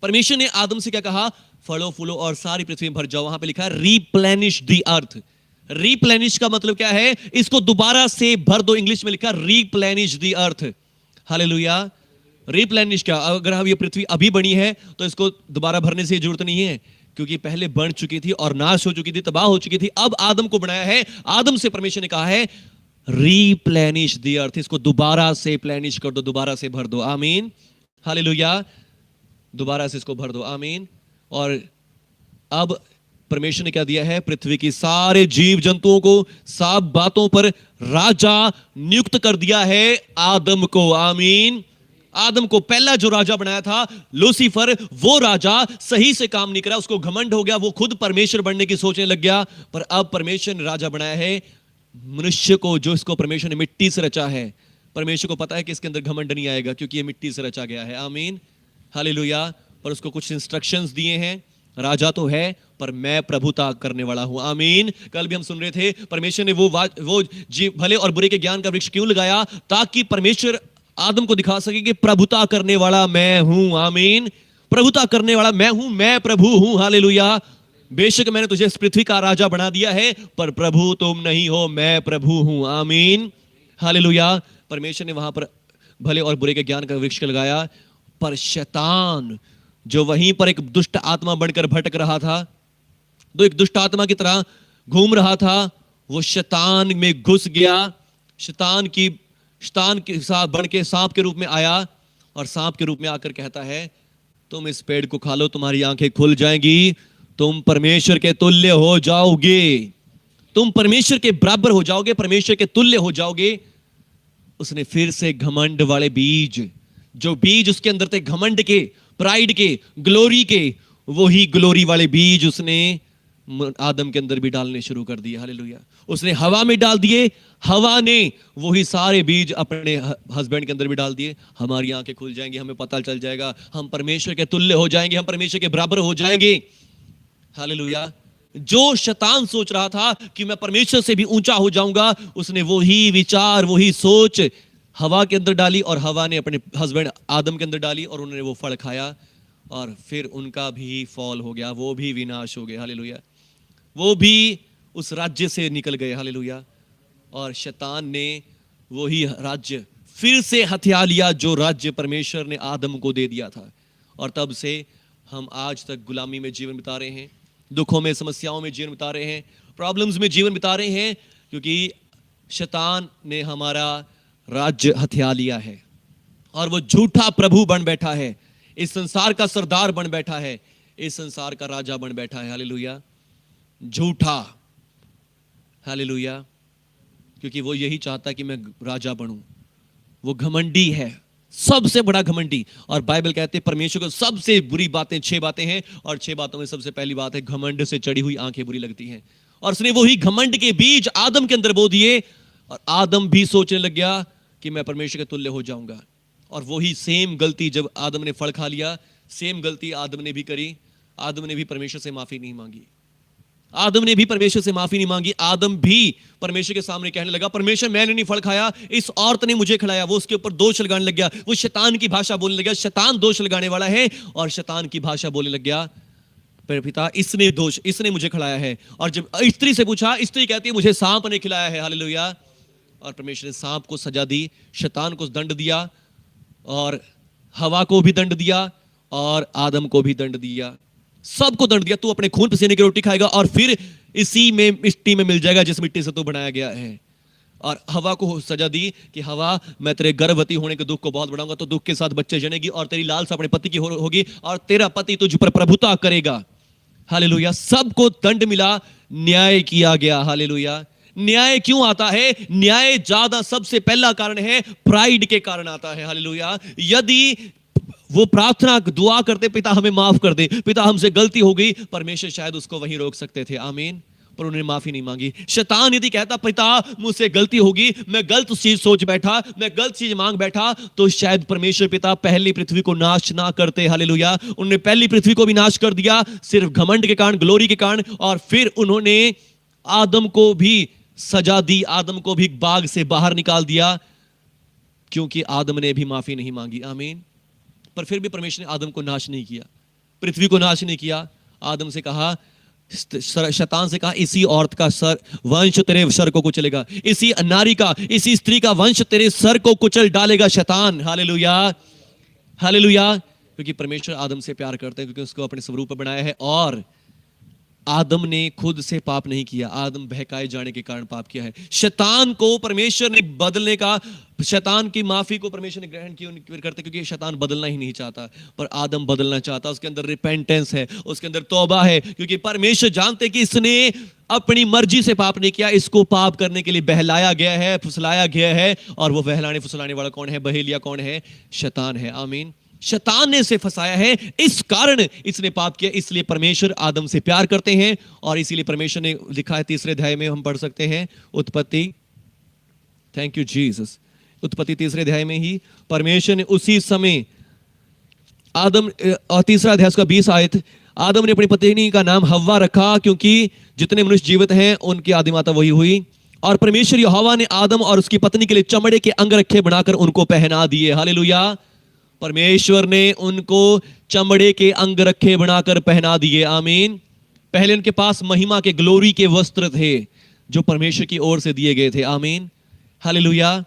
Speaker 1: परमेश्वर ने आदम से क्या कहा? फलो फूलो और सारी पृथ्वी में भर जाओ। वहां पे लिखा है रीप्लेनिश द अर्थ। रीप्लेनिश का मतलब क्या है? इसको दोबारा से भर दो। इंग्लिश में लिखा रीप्लेनिश द अर्थ। हालेलुया। रीप्लेनिश क्या? अगर हम ये पृथ्वी अभी बनी है तो इसको दोबारा भरने से जरूरत नहीं है, क्योंकि पहले बन चुकी थी और नाश हो चुकी थी, तबाह हो चुकी थी। अब आदम को बनाया है। आदम से परमेश्वर ने कहा है रीप्लेनिश द अर्थ, इसको दोबारा से प्लेनिश कर दो, दोबारा से भर दो, आमीन, हालेलुया, दोबारा से इसको भर दो, आमीन। और अब परमेश्वर ने क्या दिया है, पृथ्वी की सारे जीव जंतुओं को, सब बातों पर राजा नियुक्त कर दिया है आदम को, आमीन। आदम को पहला जो राजा बनाया था लूसीफर, वो राजा सही से काम नहीं करा, उसको घमंड हो गया, वो खुद परमेश्वर बनने की सोचने लग गया। पर अब परमेश्वर ने राजा बनाया है मनुष्य को, जो इसको परमेश्वर ने मिट्टी से रचा है। परमेश्वर को पता है कि इसके अंदर घमंड नहीं आएगा क्योंकि ये मिट्टी से रचा गया है, आमीन, हालेलुया। पर उसको कुछ इंस्ट्रक्शंस दिए हैं, राजा तो है पर मैं प्रभुता करने वाला हूं, आमीन। कल भी हम सुन रहे थे परमेश्वर ने वो भले और बुरे के ज्ञान का वृक्ष क्यों लगाया, ताकि परमेश्वर आदम को दिखा सके कि प्रभुता करने वाला मैं हूं, आमीन, प्रभुता करने वाला मैं हूं, मैं प्रभु हूं, हालेलुया। बेशक मैंने तुझे इस पृथ्वी का राजा बना दिया है, पर प्रभु तुम नहीं हो, मैं प्रभु हूं, आमीन, हालेलुया। परमेश्वर ने वहां पर भले और बुरे के ज्ञान का वृक्ष लगाया, पर शैतान जो वहीं पर एक दुष्ट आत्मा बनकर भटक रहा था, तो एक दुष्ट आत्मा की तरह घूम रहा था, वो शैतान में घुस गया, शैतान के साथ बन के सांप के रूप में आया, और सांप के रूप में आकर कहता है तुम इस पेड़ को खा लो, तुम्हारी आंखें खुल जाएंगी, तुम परमेश्वर के तुल्य हो जाओगे, तुम परमेश्वर के बराबर हो जाओगे, परमेश्वर के तुल्य हो जाओगे। उसने फिर से घमंड वाले बीज, जो बीज उसके अंदर थे घमंड के, प्राइड के, ग्लोरी के, वही ग्लोरी वाले बीज उसने आदम के अंदर भी डालने शुरू कर दिए, हालेलुया। उसने हवा में डाल दिए, हवा ने वही सारे बीज अपने हस्बैंड के अंदर भी डाल दिए। हमारी आंखें खुल जाएंगी, हमें पता चल जाएगा, हम परमेश्वर के तुल्य हो जाएंगे, हम परमेश्वर के बराबर हो जाएंगे, हालेलुया। जो शैतान सोच रहा था कि मैं परमेश्वर से भी ऊंचा हो जाऊंगा, उसने वही विचार, वही सोच हवा के अंदर डाली, और हवा ने अपने हस्बैंड आदम के अंदर डाली, और उन्होंने वो फल खाया, और फिर उनका भी फॉल हो गया, वो भी विनाश हो गए, हालेलुया। वो भी उस राज्य से निकल गए, हालेलुया। और शैतान ने वही राज्य फिर से हथिया लिया, जो राज्य परमेश्वर ने आदम को दे दिया था, और तब से हम आज तक गुलामी में जीवन बिता रहे हैं, दुखों में, समस्याओं में जीवन बिता रहे हैं, प्रॉब्लम्स में जीवन बिता रहे हैं, क्योंकि शैतान ने हमारा राज्य हथिया लिया है, और वो झूठा प्रभु बन बैठा है, इस संसार का सरदार बन बैठा है, इस संसार का राजा बन बैठा है, हालेलुया, झूठा, हालेलुया। क्योंकि वो यही चाहता है कि मैं राजा बनूं, वो घमंडी है, सबसे बड़ा घमंडी। और बाइबल कहते हैं परमेश्वर को सबसे बुरी बातें 6 बातें हैं, और 6 बातों में सबसे पहली बात है घमंड से चढ़ी हुई आंखें बुरी लगती हैं। और उसने वही घमंड के बीज आदम के अंदर बो दिए, और आदम भी सोचने लग गया कि मैं परमेश्वर के तुल्य हो जाऊंगा। और वही सेम गलती जब आदम ने फल खा लिया, सेम गलती आदम ने भी करी, आदम ने भी परमेश्वर से माफी नहीं मांगी, आदम ने भी परमेश्वर से माफी नहीं मांगी। आदम भी परमेश्वर के सामने कहने लगा परमेश्वर मैंने नहीं फल खाया, इस औरत ने मुझे खिलाया, वो उसके ऊपर दोष लगाने लग गया, वो शैतान की भाषा बोलने लग गया, शैतान दोष लगाने वाला है, और शैतान की भाषा बोलने लग गया पिता इसने मुझे खिलाया है। और जब स्त्री से पूछा, स्त्री कहती है मुझे सांप ने खिलाया है, हालेलुया। और परमेश्वर ने सांप को सजा दी, शैतान को दंड दिया, और हवा को भी दंड दिया, और आदम को भी दंड दिया, सबको दंड दिया। तू अपने खून पसीने की रोटी खाएगा, और फिर इसी में मिट्टी में मिल जाएगा जिस मिट्टी से तू बनाया गया है। और हवा को सजा दी कि हवा मैं तेरे गर्भवती होने के दुख को बहुत बढ़ाऊंगा, तो दुख के साथ बच्चे जनेगी, और तेरी लालसा अपने पति की होगी, और तेरा पति तुझ पर प्रभुता करेगा, हालेलुया। सबको दंड मिला, न्याय किया गया, हालेलुया। न्याय क्यों आता है? न्याय ज्यादा सबसे पहला कारण है प्राइड के कारण आता है, हालेलुया। यदि वो प्रार्थना दुआ करते पिता हमें माफ कर दे, पिता हमसे गलती हो गई, परमेश्वर शायद उसको वहीं रोक सकते थे, आमीन, पर उन्होंने माफी नहीं मांगी। शैतान यदि कहता पिता मुझसे गलती होगी, मैं गलत चीज सोच बैठा, मैं गलत चीज मांग बैठा, तो शायद परमेश्वर पिता पहली पृथ्वी को नाश ना करते, हालेलुया। उन्होंने पहली पृथ्वी को भी नाश कर दिया सिर्फ घमंड के कारण, ग्लोरी के कारण, और फिर उन्होंने आदम को भी सजा दी, आदम को भी बाग से बाहर निकाल दिया, क्योंकि आदम ने भी माफी नहीं मांगी, आमीन। पर फिर भी परमेश्वर ने आदम को नाश नहीं किया, पृथ्वी को नाश नहीं किया। आदम से कहा, शैतान से कहा, इसी औरत का सर वंश तेरे सर को कुचलेगा, इसी नारी का, इसी स्त्री का वंश तेरे सर को कुचल डालेगा शैतान, हालेलुया, हालेलुया। क्योंकि परमेश्वर आदम से प्यार करते हैं, क्योंकि उसको अपने स्वरूप पर बनाया है, और आदम ने खुद से पाप नहीं किया, आदम बहकाए जाने के कारण पाप किया है। शैतान को परमेश्वर ने बदलने का, शैतान की माफी को परमेश्वर ने ग्रहण क्यों करते, क्योंकि शैतान बदलना ही नहीं चाहता, पर आदम बदलना चाहता। उसके अंदर रिपेंटेंस है, उसके अंदर तौबा है, क्योंकि परमेश्वर जानते कि इसने अपनी मर्जी से पाप नहीं किया, इसको पाप करने के लिए बहलाया गया है, फुसलाया गया है। और वो बहलाने फुसलाने वाला कौन है? बहेलिया कौन है? शैतान है। आमीन। शैतान ने इसे फंसाया है, इस कारण इसने पाप किया। इसलिए परमेश्वर आदम से प्यार करते हैं, और इसीलिए परमेश्वर ने लिखा है 3 अध्याय में, हम पढ़ सकते हैं उत्पत्ति, थैंक यू जीसस, उत्पत्ति 3 अध्याय में ही परमेश्वर ने उसी समय आदम, और 3 अध्याय उसका 20 आयत, आदम ने अपनी पत्नी का नाम हव्वा रखा, क्योंकि जितने मनुष्य जीवित हैं उनकी आदिमाता वही हुई। और परमेश्वर यहोवा ने आदम और उसकी पत्नी के लिए चमड़े के अंगरखे बनाकर उनको पहना दिए। हालेलुया। परमेश्वर ने उनको चमड़े के अंगरखे बनाकर पहना दिए। आमीन। पहले उनके पास महिमा के, ग्लोरी के वस्त्र थे जो परमेश्वर की ओर से दिए गए थे। आमीन। हालेलुया।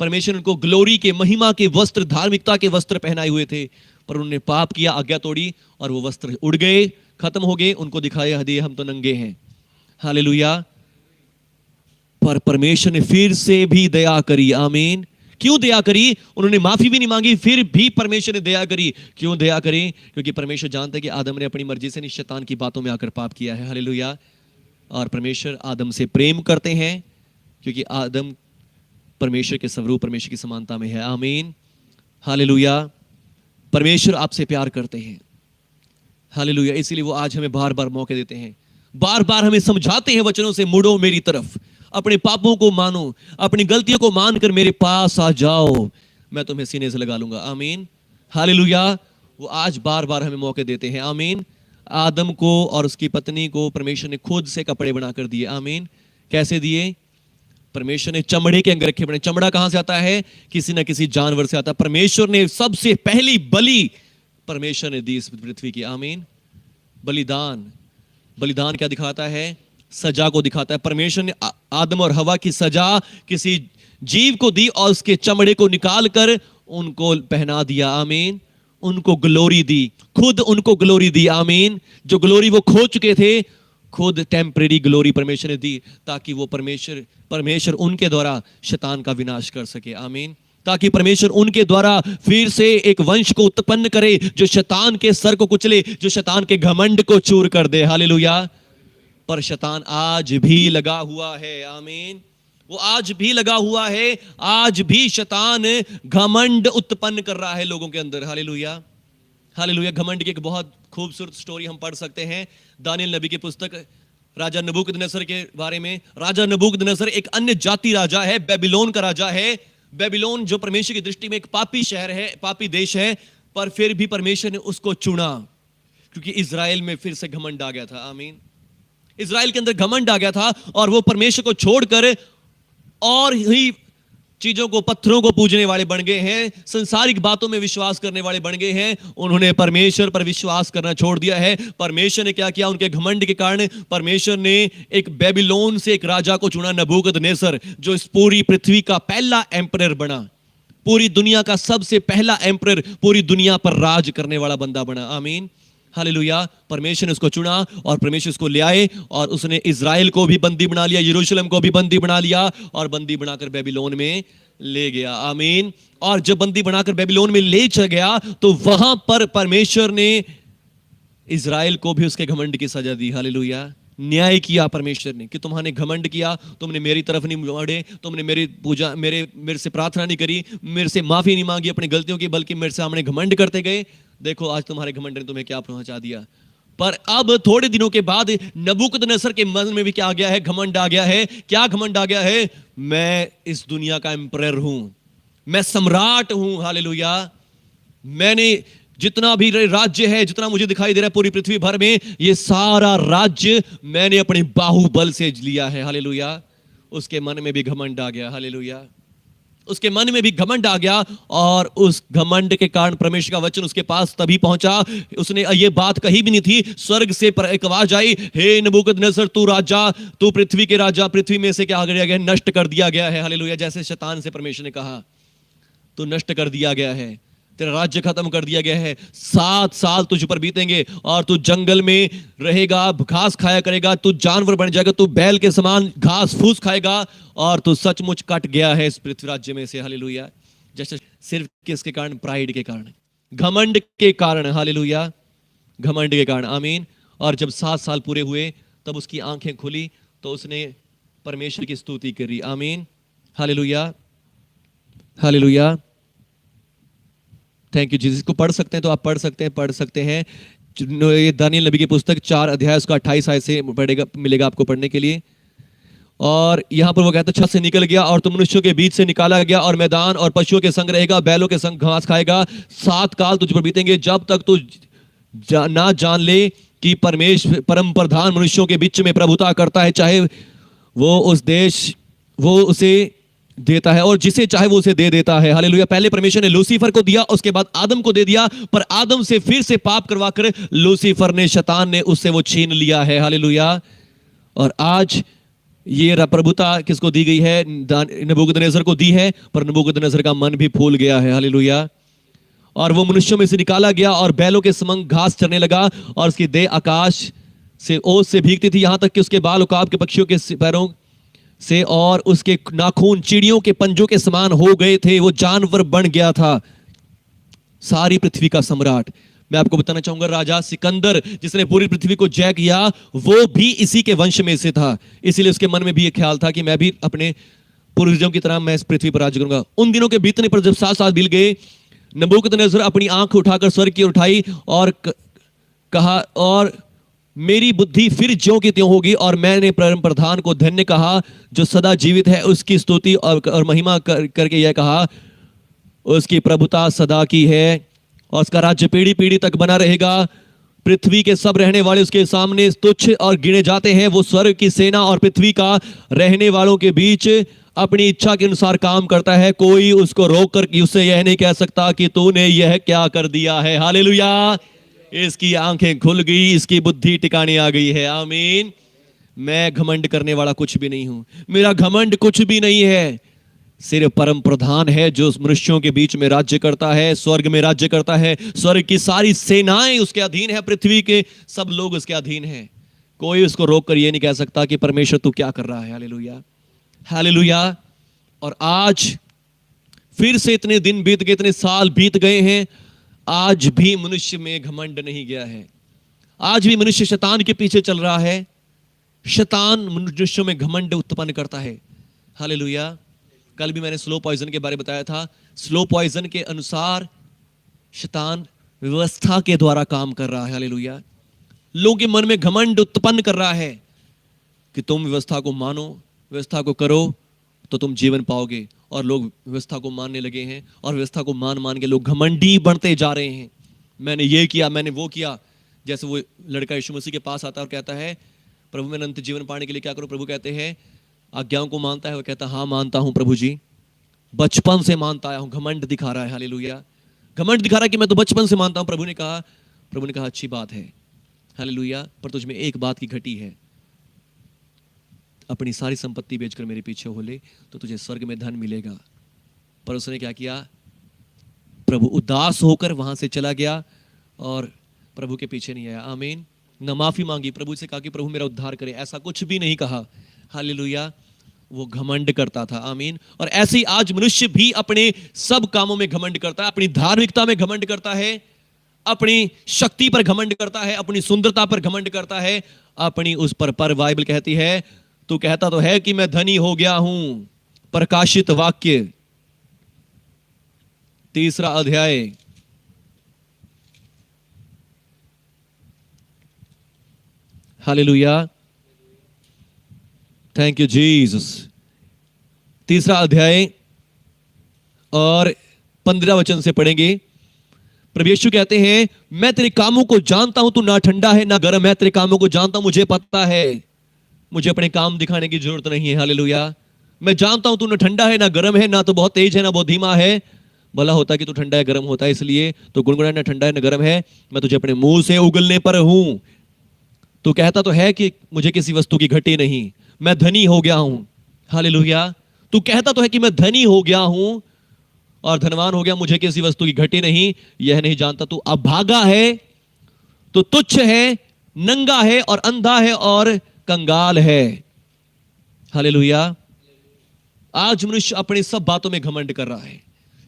Speaker 1: परमेश्वर उनको ग्लोरी के, महिमा के वस्त्र, धार्मिकता के वस्त्र पहनाए हुए थे, पर उन्होंने पाप किया, आज्ञा तोड़ी, और वो वस्त्र उड़ गए, खत्म हो गए। उनको दिखाया दिए हम तो नंगे हैं। हालेलुया। पर परमेश्वर ने फिर से भी दया करी। आमीन। क्यों दया करी? उन्होंने माफी भी नहीं मांगी, फिर भी परमेश्वर ने दया करी। क्यों दया करी? क्योंकि परमेश्वर जानते कि आदम ने अपनी मर्जी से नहीं, शैतान की बातों में आकर पाप किया है। हालेलुया। और परमेश्वर आदम से प्रेम करते हैं, क्योंकि आदम परमेश्वर के स्वरूप, परमेश्वर की समानता में है। आमीन। हालेलुया। परमेश्वर आपसे प्यार करते हैं। हालेलुया। इसीलिए वो आज हमें बार बार मौके देते हैं, बार बार हमें समझाते हैं वचनों से, मुड़ो मेरी तरफ, अपने पापों को मानो, अपनी गलतियों को मानकर मेरे पास आ जाओ, मैं तुम्हें सीने से लगा लूंगा। आमीन। हालेलुया। वो आज बार बार हमें मौके देते हैं। आमीन। आदम को और उसकी पत्नी को परमेश्वर ने खुद से कपड़े बनाकर दिए। आमीन। कैसे दिए? परमेश्वर ने चमड़े के अंगरखे बनाए। चमड़ा कहां से आता है? किसी ना किसी जानवर से आता है। परमेश्वर ने सबसे पहली बलि परमेश्वर ने दी इस पृथ्वी की। आमीन। बलिदान, बलिदान क्या दिखाता है? सजा को दिखाता है। परमेश्वर ने आदम और हवा की सजा किसी जीव को दी, और उसके चमड़े को निकाल कर उनको पहना दिया। आमीन। उनको ग्लोरी दी, खुद उनको ग्लोरी दी। आमीन। जो ग्लोरी वो खो चुके थे, खुद टेम्परेरी ग्लोरी परमेश्वर ने दी, ताकि वो परमेश्वर उनके द्वारा शैतान का विनाश कर सके। आमीन। ताकि परमेश्वर उनके द्वारा फिर से एक वंश को उत्पन्न करे जो शैतान के सर को कुचले, जो शैतान के घमंड को चूर कर दे। हालेलुया। पर शैतान आज भी लगा हुआ है। आमीन। वो आज भी लगा हुआ है। आज भी शैतान घमंड उत्पन्न कर रहा है लोगों के अंदर। हालेलुया। हालेलुया। घमंड की एक बहुत खूबसूरत स्टोरी हम पढ़ सकते हैं दानियल नबी की पुस्तक, राजा नबूकदनेस्सर के बारे में। राजा नबूकदनेस्सर एक अन्य जाति राजा है, बेबीलोन का राजा है। बेबीलोन जो परमेश्वर की दृष्टि में एक पापी शहर है, पापी देश है, पर फिर भी परमेश्वर ने उसको चुना, क्योंकि इजराइल में फिर से घमंड आ गया था। आमीन। इजराइल के अंदर घमंड आ गया था, और वो परमेश्वर को छोड़कर और ही चीजों को, पत्थरों को पूजने वाले बन गए हैं, संसारिक बातों में विश्वास करने वाले बन गए हैं। उन्होंने परमेश्वर पर विश्वास करना छोड़ दिया है। परमेश्वर ने क्या किया? उनके घमंड के कारण परमेश्वर ने एक बेबीलोन से एक राजा को चुना, नबूकदनेस्सर, जो इस पूरी पृथ्वी का पहला एम्परर बना, पूरी दुनिया का सबसे पहला एम्परर, पूरी दुनिया पर राज करने वाला बंदा बना। आमीन। हालेलुया। परमेश्वर ने उसको चुना, और परमेश्वर उसको ले आए, और उसने इजराइल को भी बंदी बना लिया, यरूशलेम को भी बंदी बना लिया, और बंदी बनाकर बेबीलोन में ले गया। आमीन। और जब बंदी बनाकर बेबीलोन में ले चल गया, तो वहां पर परमेश्वर ने इजराइल को भी उसके घमंड की सजा दी। हालेलुया। न्याय किया परमेश्वर ने कि तुम्हारे घमंड किया, तुमने मेरी तरफ नहीं मुड़े, तुमने मेरी पूजा, मेरे से प्रार्थना नहीं करी, मेरे से माफी नहीं मांगी अपनी गलतियों की, बल्कि मेरे सामने घमंड करते गए। देखो आज तुम्हारे घमंड ने तुम्हें क्या पहुंचा दिया। पर अब थोड़े दिनों के बाद नबूकदनेस्सर के मन में भी क्या आ गया है? घमंड आ गया है। क्या घमंड आ गया है? मैं इस दुनिया का एम्परर हूं, मैं सम्राट हूं। हालेलुया। मैंने जितना भी राज्य है, जितना मुझे दिखाई दे रहा है पूरी पृथ्वी भर में, ये सारा राज्य मैंने अपने बाहुबल से लिया है। हालेलुया। उसके मन में भी घमंड आ गया। हालेलुया। उसके मन में भी घमंड आ गया, और उस घमंड के कारण परमेश्वर का वचन उसके पास तभी पहुंचा। उसने ये बात कही भी नहीं थी, स्वर्ग से एक आवाज आई, हे नबूकदनेस्सर, तू राजा, तू पृथ्वी के राजा, पृथ्वी में से क्या आ गया है? नष्ट कर दिया गया है। हालेलुया। जैसे शैतान से परमेश्वर ने कहा, तो नष्ट कर दिया गया है। तेरा राज्य खत्म कर दिया गया है। 7 साल तुझ पर बीतेंगे और तू जंगल में रहेगा, घास खाया करेगा, तू जानवर बन जाएगा, तू बैल के समान घास फूस खाएगा और तू सचमुच कट गया है इस पृथ्वी राज्य में से। हालेलुया। जैसे सिर्फ किसके कारण? प्राइड के कारण, घमंड के कारण। हालेलुया, घमंड के कारण। आमीन। और जब 7 साल पूरे हुए तब उसकी आंखें खुली तो उसने परमेश्वर की स्तुति करी। आमीन। Hallelujah, hallelujah. Thank you Jesus. को पढ़ सकते हैं तो आप पढ़ सकते हैं। ये दानियल नबी की पुस्तक 4 अध्याय उसका 28 आयत से पढ़ेगा, मिलेगा आपको पढ़ने के लिए। और यहां पर वो कहता है, छत से निकल गया और तुम मनुष्यों के बीच से निकाला गया और मैदान और पशुओं के संग रहेगा, बैलों के संग घास खाएगा। 7 काल तुझ पर बीतेंगे जब तक तू ना जान ले कि परमेश्वर परम प्रधान मनुष्यों के बीच में प्रभुता करता है, चाहे वो उसे देता है और जिसे चाहे वो उसे दे देता है। हालेलुया। पहले परमेश्वर ने लूसीफर को दिया, उसके बाद आदम को दे दिया, पर आदम से फिर से पाप करवाकर लूसीफर ने, शैतान ने उससे वो छीन लिया है। हालेलुया। और आज ये प्रभुता किसको दी गई है? नबूकदनेस्सर को दी है, पर नबूकदनेस्सर का मन भी फूल गया है। हालेलुया। और वो मनुष्यों में से निकाला गया और बैलों के समंग घास चरने लगा और उसकी देह आकाश से ओस से भीगती थी, यहां तक कि उसके बाल उकाब के पक्षियों के पैरों से और उसके नाखून चिड़ियों के पंजों के समान हो गए थे। वो जानवर बन गया था, सारी पृथ्वी का सम्राट। मैं आपको बताना चाहूंगा, राजा सिकंदर जिसने पूरी पृथ्वी को जय किया, वो भी इसी के वंश में से था। इसीलिए उसके मन में भी एक ख्याल था कि मैं भी अपने पूर्वजों की तरह मैं इस पृथ्वी पर राज्य करूंगा। उन दिनों के बीतने पर जब 7 साल बीत गए, नबूकदनेस्सर अपनी आंख उठाकर स्वर्ग की उठाई और कहा, और मेरी बुद्धि फिर ज्यों की त्यों होगी और मैंने परम प्रधान को धन्य कहा जो सदा जीवित है, उसकी स्तुति और महिमा करके यह कहा, उसकी प्रभुता सदा की है और उसका राज्य पीढ़ी पीढ़ी तक बना रहेगा। पृथ्वी के सब रहने वाले उसके सामने तुच्छ और गिने जाते हैं। वो स्वर्ग की सेना और पृथ्वी का रहने वालों के बीच अपनी इच्छा के अनुसार काम करता है। कोई उसको रोक कर उससे यह नहीं कह सकता कि तूने यह क्या कर दिया है। हालेलुया। इसकी आंखें खुल गई, इसकी बुद्धि टिकाने आ गई है। आमीन। मैं घमंड करने वाला कुछ भी नहीं हूं, मेरा घमंड कुछ भी नहीं है। सिर्फ परम प्रधान है जो मनुष्यों के बीच में राज्य करता है, स्वर्ग में राज्य करता है। स्वर्ग की सारी सेनाएं उसके अधीन है, पृथ्वी के सब लोग उसके अधीन हैं। कोई उसको रोक कर यह नहीं कह सकता कि परमेश्वर तू क्या कर रहा है। Hallelujah, hallelujah. और आज फिर से इतने दिन बीत गए, इतने साल बीत गए हैं, आज भी मनुष्य में घमंड नहीं गया है। आज भी मनुष्य शैतान के पीछे चल रहा है। शैतान मनुष्यों में घमंड उत्पन्न करता है। हालेलुया। कल भी मैंने स्लो पॉइजन के बारे में बताया था। स्लो पॉइजन के अनुसार शैतान व्यवस्था के द्वारा काम कर रहा है। हालेलुया। लोगों के मन में घमंड उत्पन्न कर रहा है कि तुम व्यवस्था को मानो, व्यवस्था को करो तो तुम जीवन पाओगे। और लोग व्यवस्था को मानने लगे हैं और व्यवस्था को मान के लोग घमंडी बनते जा रहे हैं। मैंने ये किया, मैंने वो किया। जैसे वो लड़का यीशु मसीह के पास आता है और कहता है, प्रभु मैं अनंत जीवन पाने के लिए क्या करूं? प्रभु कहते हैं आज्ञाओं को मानता है? वो कहता है हाँ मानता हूं प्रभु जी, बचपन से मानता आया हूं। घमंड दिखा रहा है। हालेलुया। घमंड दिखा रहा है कि मैं तो बचपन से मानता हूं। प्रभु ने कहा अच्छी बात है, हालेलुया, पर तुझ में एक बात की घटी है। अपनी सारी संपत्ति बेचकर मेरे पीछे हो ले तो तुझे स्वर्ग में धन मिलेगा। पर उसने क्या किया? प्रभु उदास होकर वहां से चला गया और प्रभु के पीछे नहीं आया। आमीन। न माफी मांगी, प्रभु से कहा कि प्रभु मेरा उद्धार करे, ऐसा कुछ भी नहीं कहा। हालेलुया। वो घमंड करता था। आमीन। और ऐसे ही आज मनुष्य भी अपने सब कामों में घमंड करता है। अपनी धार्मिकता में घमंड करता है, अपनी शक्ति पर घमंड करता है, अपनी सुंदरता पर घमंड करता है, अपनी उस पर बाइबल कहती है, तू कहता तो है कि मैं धनी हो गया हूं। प्रकाशित वाक्य 3 अध्याय हालेलुया। Thank you Jesus. 3 अध्याय और 15 वचन से पढ़ेंगे। प्रभु यीशु कहते हैं, मैं तेरे कामों को जानता हूं, तू ना ठंडा है ना गर्म है। तेरे कामों को जानता हूं, मुझे पता है। मुझे अपने काम दिखाने की जरूरत नहीं है। हालेलुया। मैं जानता हूं तू ना ठंडा है ना गर्म है, ना तो बहुत तेज है ना बहुत धीमा है। भला होता कि तू ठंडा है गर्म होता है, इसलिए तो गुनगुना ना ठंडा है ना गर्म है। मैं तुझे अपने मुंह से उगलने पर हूं। तू कहता तो है कि मुझे किसी वस्तु की घटी नहीं, मैं धनी हो गया हूं। हालेलुया। तू कहता तो है कि मैं धनी हो गया हूं और धनवान हो गया, मुझे किसी वस्तु की घटी नहीं, यह नहीं जानता तू अभागा है, तो तुच्छ है, नंगा है और अंधा है और कंगाल है। हालेलुया। आज मनुष्य अपने सब बातों में घमंड कर रहा है,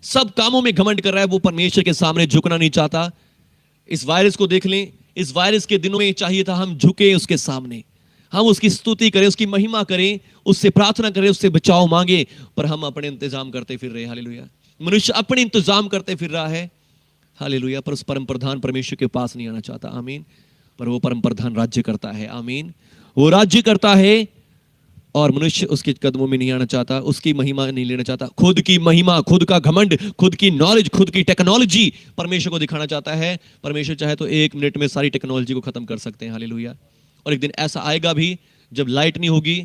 Speaker 1: सब कामों में घमंड कर रहा है, वो परमेश्वर के सामने झुकना नहीं चाहता। इस वायरस को देख लें, इस वायरस के दिनों में चाहिए था हम झुके उसके सामने, हम उसकी स्तुति करें, उसकी महिमा करें, उससे प्रार्थना करें, उससे बचाव मांगे, पर हम अपने इंतजाम करते फिर रहे। हालेलुया। मनुष्य अपने इंतजाम करते फिर रहा है। हालेलुया। पर उस परम प्रधान परमेश्वर के पास नहीं आना चाहता। आमीन। पर वो परम प्रधान राज्य करता है। आमीन। वो राज्य करता है और मनुष्य उसके कदमों में नहीं आना चाहता, उसकी महिमा नहीं लेना चाहता, खुद की महिमा, खुद का घमंड, खुद की नॉलेज, खुद की टेक्नोलॉजी परमेश्वर को दिखाना चाहता है। परमेश्वर चाहे तो 1 मिनट में सारी टेक्नोलॉजी को खत्म कर सकते हैं। हालेलुया। और एक दिन ऐसा आएगा भी जब लाइट नहीं होगी,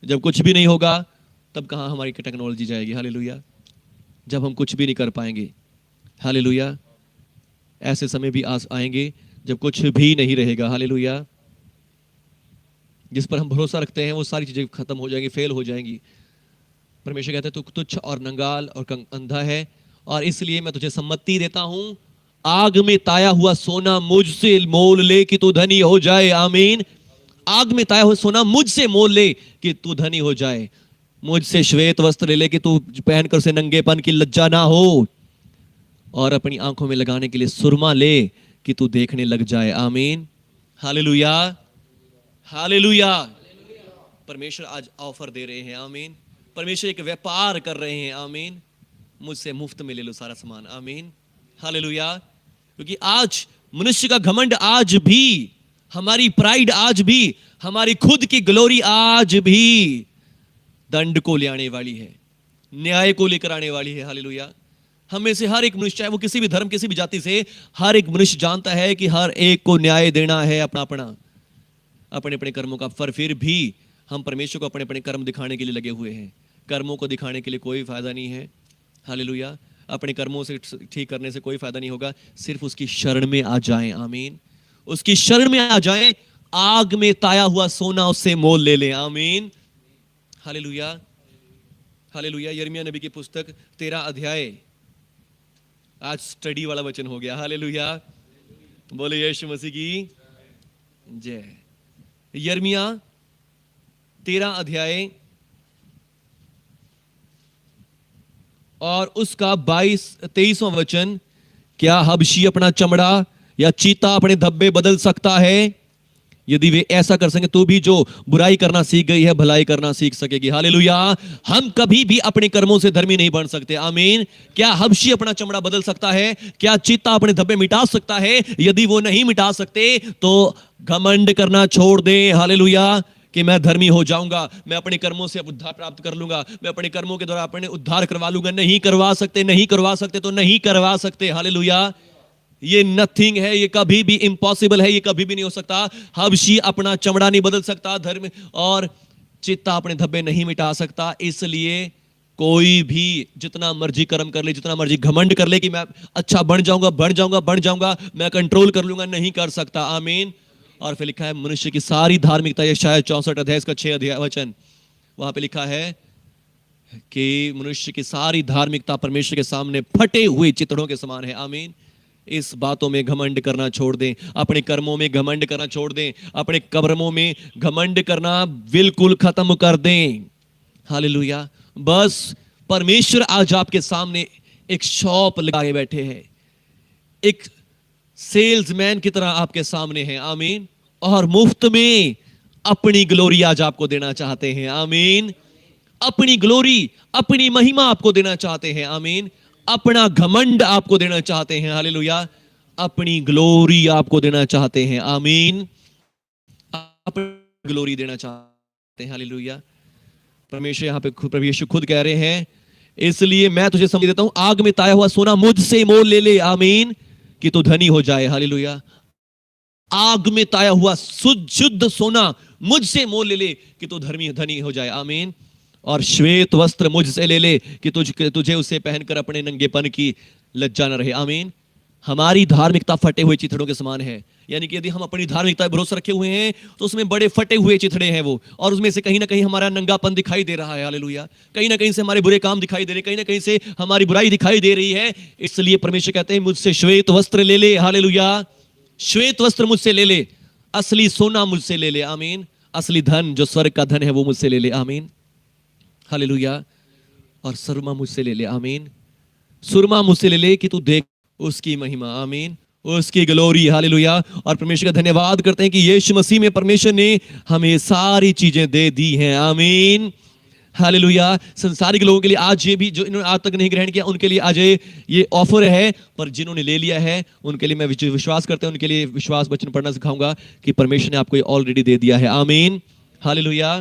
Speaker 1: जब कुछ भी नहीं होगा, तब कहां हमारी टेक्नोलॉजी जाएगी। हालेलुया। जब हम कुछ भी नहीं कर पाएंगे। हालेलुया। ऐसे समय भी आएंगे जब कुछ भी नहीं रहेगा। हालेलुया। जिस पर हम भरोसा रखते हैं वो सारी चीजें खत्म हो जाएंगी, फेल हो जाएंगी। परमेश्वर कहते हैं तू तुच्छ और नंगाल और अंधा है, और इसलिए मैं तुझे सम्मति देता हूं, आग में ताया हुआ सोना मुझसे मोल ले कि तू धनी हो जाए। आमीन। आग में ताया हुआ सोना मुझसे मोल ले कि तू धनी हो जाए। मुझसे श्वेत वस्त्र ले ले कि तू पहनकर उसे नंगेपन की लज्जा ना हो, और अपनी आंखों में लगाने के लिए सुरमा ले कि तू देखने लग जाए। आमीन। हालेलुया। हालेलुया। परमेश्वर आज ऑफर दे रहे हैं। आमीन। परमेश्वर एक व्यापार कर रहे हैं। आमीन। मुझसे मुफ्त में ले लो सारा सामान। आमीन। हालेलुया। क्योंकि आज मनुष्य का घमंड, आज भी हमारी प्राइड, आज भी हमारी खुद की ग्लोरी, आज भी दंड को ले आने वाली है, न्याय को लेकर आने वाली है। हालेलुया। हम में से हर एक मनुष्य, चाहे वो किसी भी धर्म, किसी भी जाति से, हर एक मनुष्य जानता है कि हर एक को न्याय देना है, अपना अपना अपने अपने कर्मों का। पर फिर भी हम परमेश्वर को अपने अपने कर्म दिखाने के लिए लगे हुए हैं। कर्मों को दिखाने के लिए कोई फायदा नहीं है। हालेलुया। अपने कर्मों से ठीक करने से कोई फायदा नहीं होगा। सिर्फ उसकी शरण में आ जाएं। आमीन। उसकी शरण में आ जाएं, आग में ताया हुआ सोना उससे मोल ले लें। आमीन। हालेलुया। हालेलुया। यिर्मयाह नबी की पुस्तक 13 अध्याय, आज स्टडी वाला वचन हो गया। हालेलुया। बोले यीशु मसीह की जय। यिर्मयाह 13 अध्याय और उसका 23वां वचन, क्या हबशी अपना चमड़ा या चीता अपने धब्बे बदल सकता है? यदि वे ऐसा कर सकें तो भी जो बुराई करना सीख गई है भलाई करना सीख सकेगी। हालेलुया। हम कभी भी अपने कर्मों से धर्मी नहीं बन सकते। आमीन। क्या हबशी अपना चमड़ा बदल सकता है? क्या चीता अपने धब्बे मिटा सकता है? यदि वो नहीं मिटा सकते तो घमंड करना छोड़ दें। हालेलुया। कि मैं धर्मी हो जाऊंगा, मैं अपने कर्मों से उद्धार प्राप्त कर लूंगा, मैं अपने कर्मों के द्वारा अपने उद्धार करवा लूंगा। नहीं करवा सकते, नहीं करवा सकते तो नहीं करवा सकते। हालेलुया। ये नथिंग है, ये कभी भी इम्पॉसिबल है, ये कभी भी नहीं हो सकता। हबशी अपना चमड़ा नहीं बदल सकता, धर्म और चित्ता अपने धब्बे नहीं मिटा सकता। इसलिए कोई भी जितना मर्जी कर्म कर ले, जितना मर्जी घमंड कर ले कि मैं अच्छा बन जाऊंगा, बढ़ जाऊंगा, बढ़ जाऊंगा, मैं कंट्रोल कर लूंगा, नहीं कर सकता। आमीन। और फिर लिखा है मनुष्य की सारी धार्मिकता, ये शायद 64 अध्याय इसका 6 अध्याय वचन, वहां पे लिखा है कि मनुष्य की सारी धार्मिकता परमेश्वर के सामने फटे हुए चितड़ों के समान है। आमीन। इस बातों में घमंड करना छोड़ दें, अपने कर्मों में घमंड करना छोड़ दें, अपने कर्मों में घमंड करना बिल्कुल खत्म कर दें। हालेलुया। बस परमेश्वर आज आपके सामने एक शॉप लगाए बैठे हैं, एक सेल्समैन की तरह आपके सामने है। आमीन। और मुफ्त में अपनी ग्लोरी आज आपको देना चाहते हैं। आमीन। अपनी ग्लोरी, अपनी महिमा आपको देना चाहते हैं। आमीन। अपना घमंड आपको देना चाहते हैं। हालेलुया। अपनी ग्लोरी आपको देना चाहते हैं। आमीन। अपनी ग्लोरी देना चाहते हैं। हालेलुया। परमेश्वर यहां पे प्रभु यीशु खुद कह रहे हैं, इसलिए मैं तुझे समझ देता हूं, आग में ताया हुआ सोना मुझसे मोल ले ले। आमीन। कि तू धनी हो जाए। हालेलुया। आग में ताया हुआ शुद्ध सोना मुझसे मोल ले ले कि तू धनी हो जाए। आमीन। और श्वेत वस्त्र मुझसे ले ले कि तुझे उसे पहनकर अपने नंगेपन की लज्जा न रहे। आमीन। हमारी धार्मिकता फटे हुए चिथड़ों के समान है। यानी कि यदि हम अपनी धार्मिकता पर भरोसा रखे हुए हैं तो उसमें बड़े फटे हुए चिथड़े हैं वो, और उसमें से कहीं ना कहीं हमारा नंगापन दिखाई दे रहा है। हालेलुया। कहीं ना कहीं से हमारे बुरे काम दिखाई दे रहे, कहीं ना कहीं से हमारी बुराई दिखाई दे रही है। इसलिए परमेश्वर कहते हैं मुझसे श्वेत वस्त्र ले ले। हालेलुया। श्वेत वस्त्र मुझसे ले ले, असली सोना मुझसे ले ले। आमीन। असली धन जो स्वर्ग का धन है वो मुझसे ले ले। आमीन। हालेलुया। और सुरमा मुझसे ले ले। आमीन। सुरमा मुझसे ले ले कि तू देख उसकी महिमा। आमीन। उसकी ग्लोरी। हालेलुया। और परमेश्वर का धन्यवाद करते हैं कि यीशु मसीह में परमेश्वर ने हमें सारी चीजें दे दी हैं। आमीन। हालेलुया। संसारिक लोगों के लिए आज ये भी, जो इन्होंने आज तक नहीं ग्रहण किया उनके लिए आज ये ऑफर है, पर जिन्होंने ले लिया है उनके लिए मैं विश्वास करता हूं, उनके लिए विश्वास वचन पढ़ना सिखाऊंगा कि परमेश्वर ने आपको ये ऑलरेडी दे दिया है। आमीन। हालेलुया।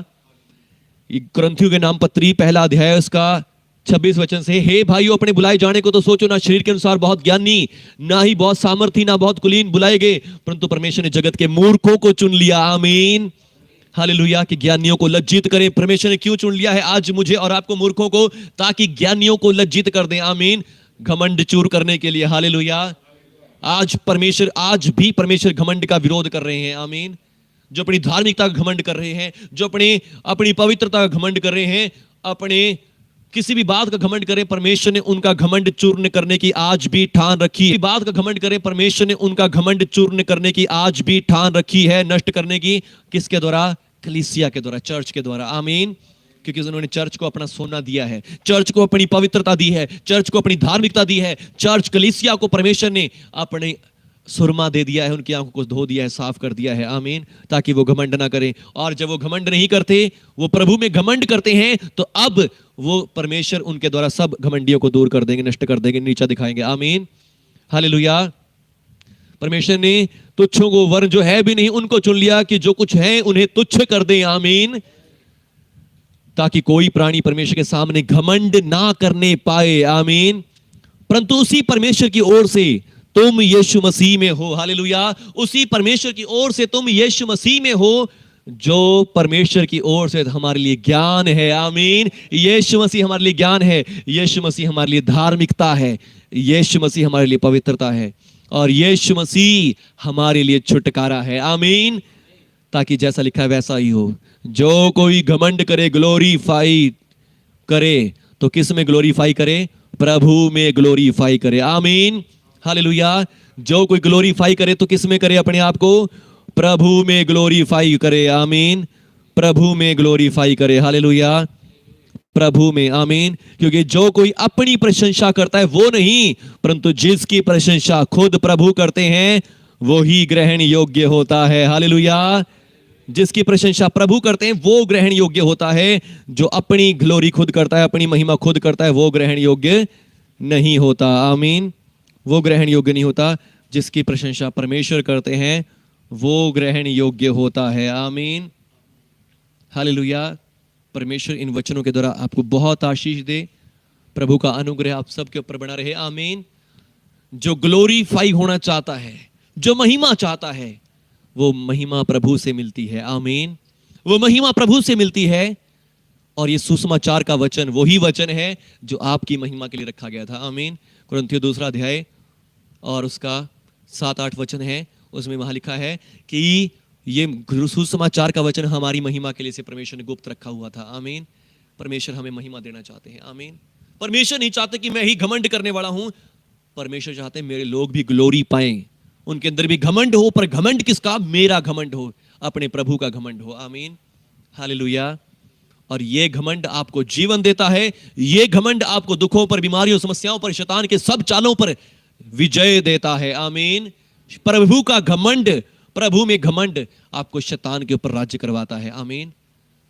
Speaker 1: कुरिन्थियों के नाम पत्री पहला अध्याय उसका 26 वचन से, हे भाइयों अपने बुलाए जाने को तो सोचो ना शरीर के अनुसार बहुत ज्ञानी, ना ही बहुत सामर्थी, ना बहुत कुलीन बुलाए गए, परंतु परमेश्वर ने जगत के मूर्खों को चुन लिया। आमीन। हालेलुया। कि ज्ञानियों को लज्जित करें। परमेश्वर ने क्यों चुन लिया है आज मुझे और आपको मूर्खों को? ताकि ज्ञानियों को लज्जित कर दें। आमीन। घमंड चूर करने के लिए। हालेलुया। आज भी परमेश्वर घमंड का विरोध कर रहे हैं। आमीन। जो अपनी धार्मिकता का घमंड कर रहे हैं, जो अपनी पवित्रता का घमंड कर रहे हैं, अपने किसी भी बात का घमंड करें, परमेश्वर ने उनका घमंड चूर्ण करने की आज भी ठान रखी है। बात का घमंड करें, परमेश्वर ने उनका घमंड चूर्ण करने की आज भी ठान रखी है। नष्ट करने की किसके द्वारा? कलीसिया के द्वारा, चर्च के द्वारा। आमीन। क्योंकि उन्होंने चर्च को अपना सोना दिया है, चर्च को अपनी पवित्रता दी है, चर्च को अपनी धार्मिकता दी है। चर्च कलीसिया को परमेश्वर ने अपने सुरमा दे दिया है, उनकी आंखों को धो दिया है, साफ कर दिया है। आमीन। ताकि वो घमंड ना करें। और जब वो घमंड नहीं करते, वो प्रभु में घमंड करते हैं, तो अब वो परमेश्वर उनके द्वारा सब घमंडियों को दूर कर देंगे, नष्ट कर देंगे, नीचा दिखाएंगे। आमीन। हालेलुया। परमेश्वर ने तुच्छों को, वर्ण जो है भी नहीं उनको चुन लिया कि जो कुछ है उन्हें तुच्छ कर दें। आमीन। ताकि कोई प्राणी परमेश्वर के सामने घमंड ना करने पाए। आमीन। परंतु उसी परमेश्वर की ओर से तुम यीशु मसीह में हो। हालेलुया। उसी परमेश्वर की ओर से तुम यीशु मसीह में हो, जो परमेश्वर की ओर से हमारे लिए ज्ञान है। आमीन। यीशु मसीह हमारे लिए ज्ञान है, यीशु मसीह हमारे लिए धार्मिकता है, यीशु मसीह हमारे लिए पवित्रता है, और यीशु मसीह हमारे लिए छुटकारा है। आमीन। ताकि जैसा लिखा है वैसा ही हो। जो कोई घमंड करे, ग्लोरीफाई करे, तो किस में ग्लोरीफाई करे? प्रभु में ग्लोरीफाई करे। आमीन। हालेलुया। जो कोई ग्लोरीफाई करे तो किस में करे? अपने आप को प्रभु में ग्लोरीफाई करे। आमीन। प्रभु में ग्लोरीफाई करे। हालेलुया। प्रभु में। आमीन। क्योंकि जो कोई अपनी प्रशंसा करता है वो नहीं, परंतु जिसकी प्रशंसा खुद प्रभु करते हैं वो ही ग्रहण योग्य होता है। हालेलुया। जिसकी प्रशंसा प्रभु करते हैं वो ग्रहण योग्य होता है। जो अपनी ग्लोरी खुद करता है, अपनी महिमा खुद करता है, वो ग्रहण योग्य नहीं होता। आमीन। वो ग्रहण योग्य नहीं होता। जिसकी प्रशंसा परमेश्वर करते हैं वो ग्रहण योग्य होता है। आमीन। हालेलुया। परमेश्वर इन वचनों के द्वारा आपको बहुत आशीष दे। प्रभु का अनुग्रह आप सबके ऊपर बना रहे। आमीन। जो ग्लोरीफाई होना चाहता है, जो महिमा चाहता है, वो महिमा प्रभु से मिलती है। आमीन। वो महिमा प्रभु से मिलती है। और ये सुसमाचार का वचन वही वचन है जो आपकी महिमा के लिए रखा गया था। आमीन। कुरिन्थियों 2 अध्याय और उसका 7-8 वचन है, उसमें वहां लिखा है कि ये सुसमाचार का वचन हमारी महिमा के लिए से परमेश्वर ने गुप्त रखा हुआ था। आमीन। परमेश्वर हमें महिमा देना चाहते हैं। आमीन। परमेश्वर नहीं चाहते कि मैं ही घमंड करने वाला हूं, परमेश्वर चाहते हैं मेरे लोग भी ग्लोरी पाएं, उनके अंदर भी घमंड हो, पर घमंड किसका? मेरा घमंड हो, अपने प्रभु का घमंड हो। आमीन। हालेलुया। और ये घमंड आपको जीवन देता है, ये घमंड आपको दुखों पर, बीमारियों, समस्याओं पर, शैतान के सब चालों पर विजय देता है। आमीन। प्रभु का घमंड, प्रभु में घमंड आपको शैतान के ऊपर राज्य करवाता है। आमीन।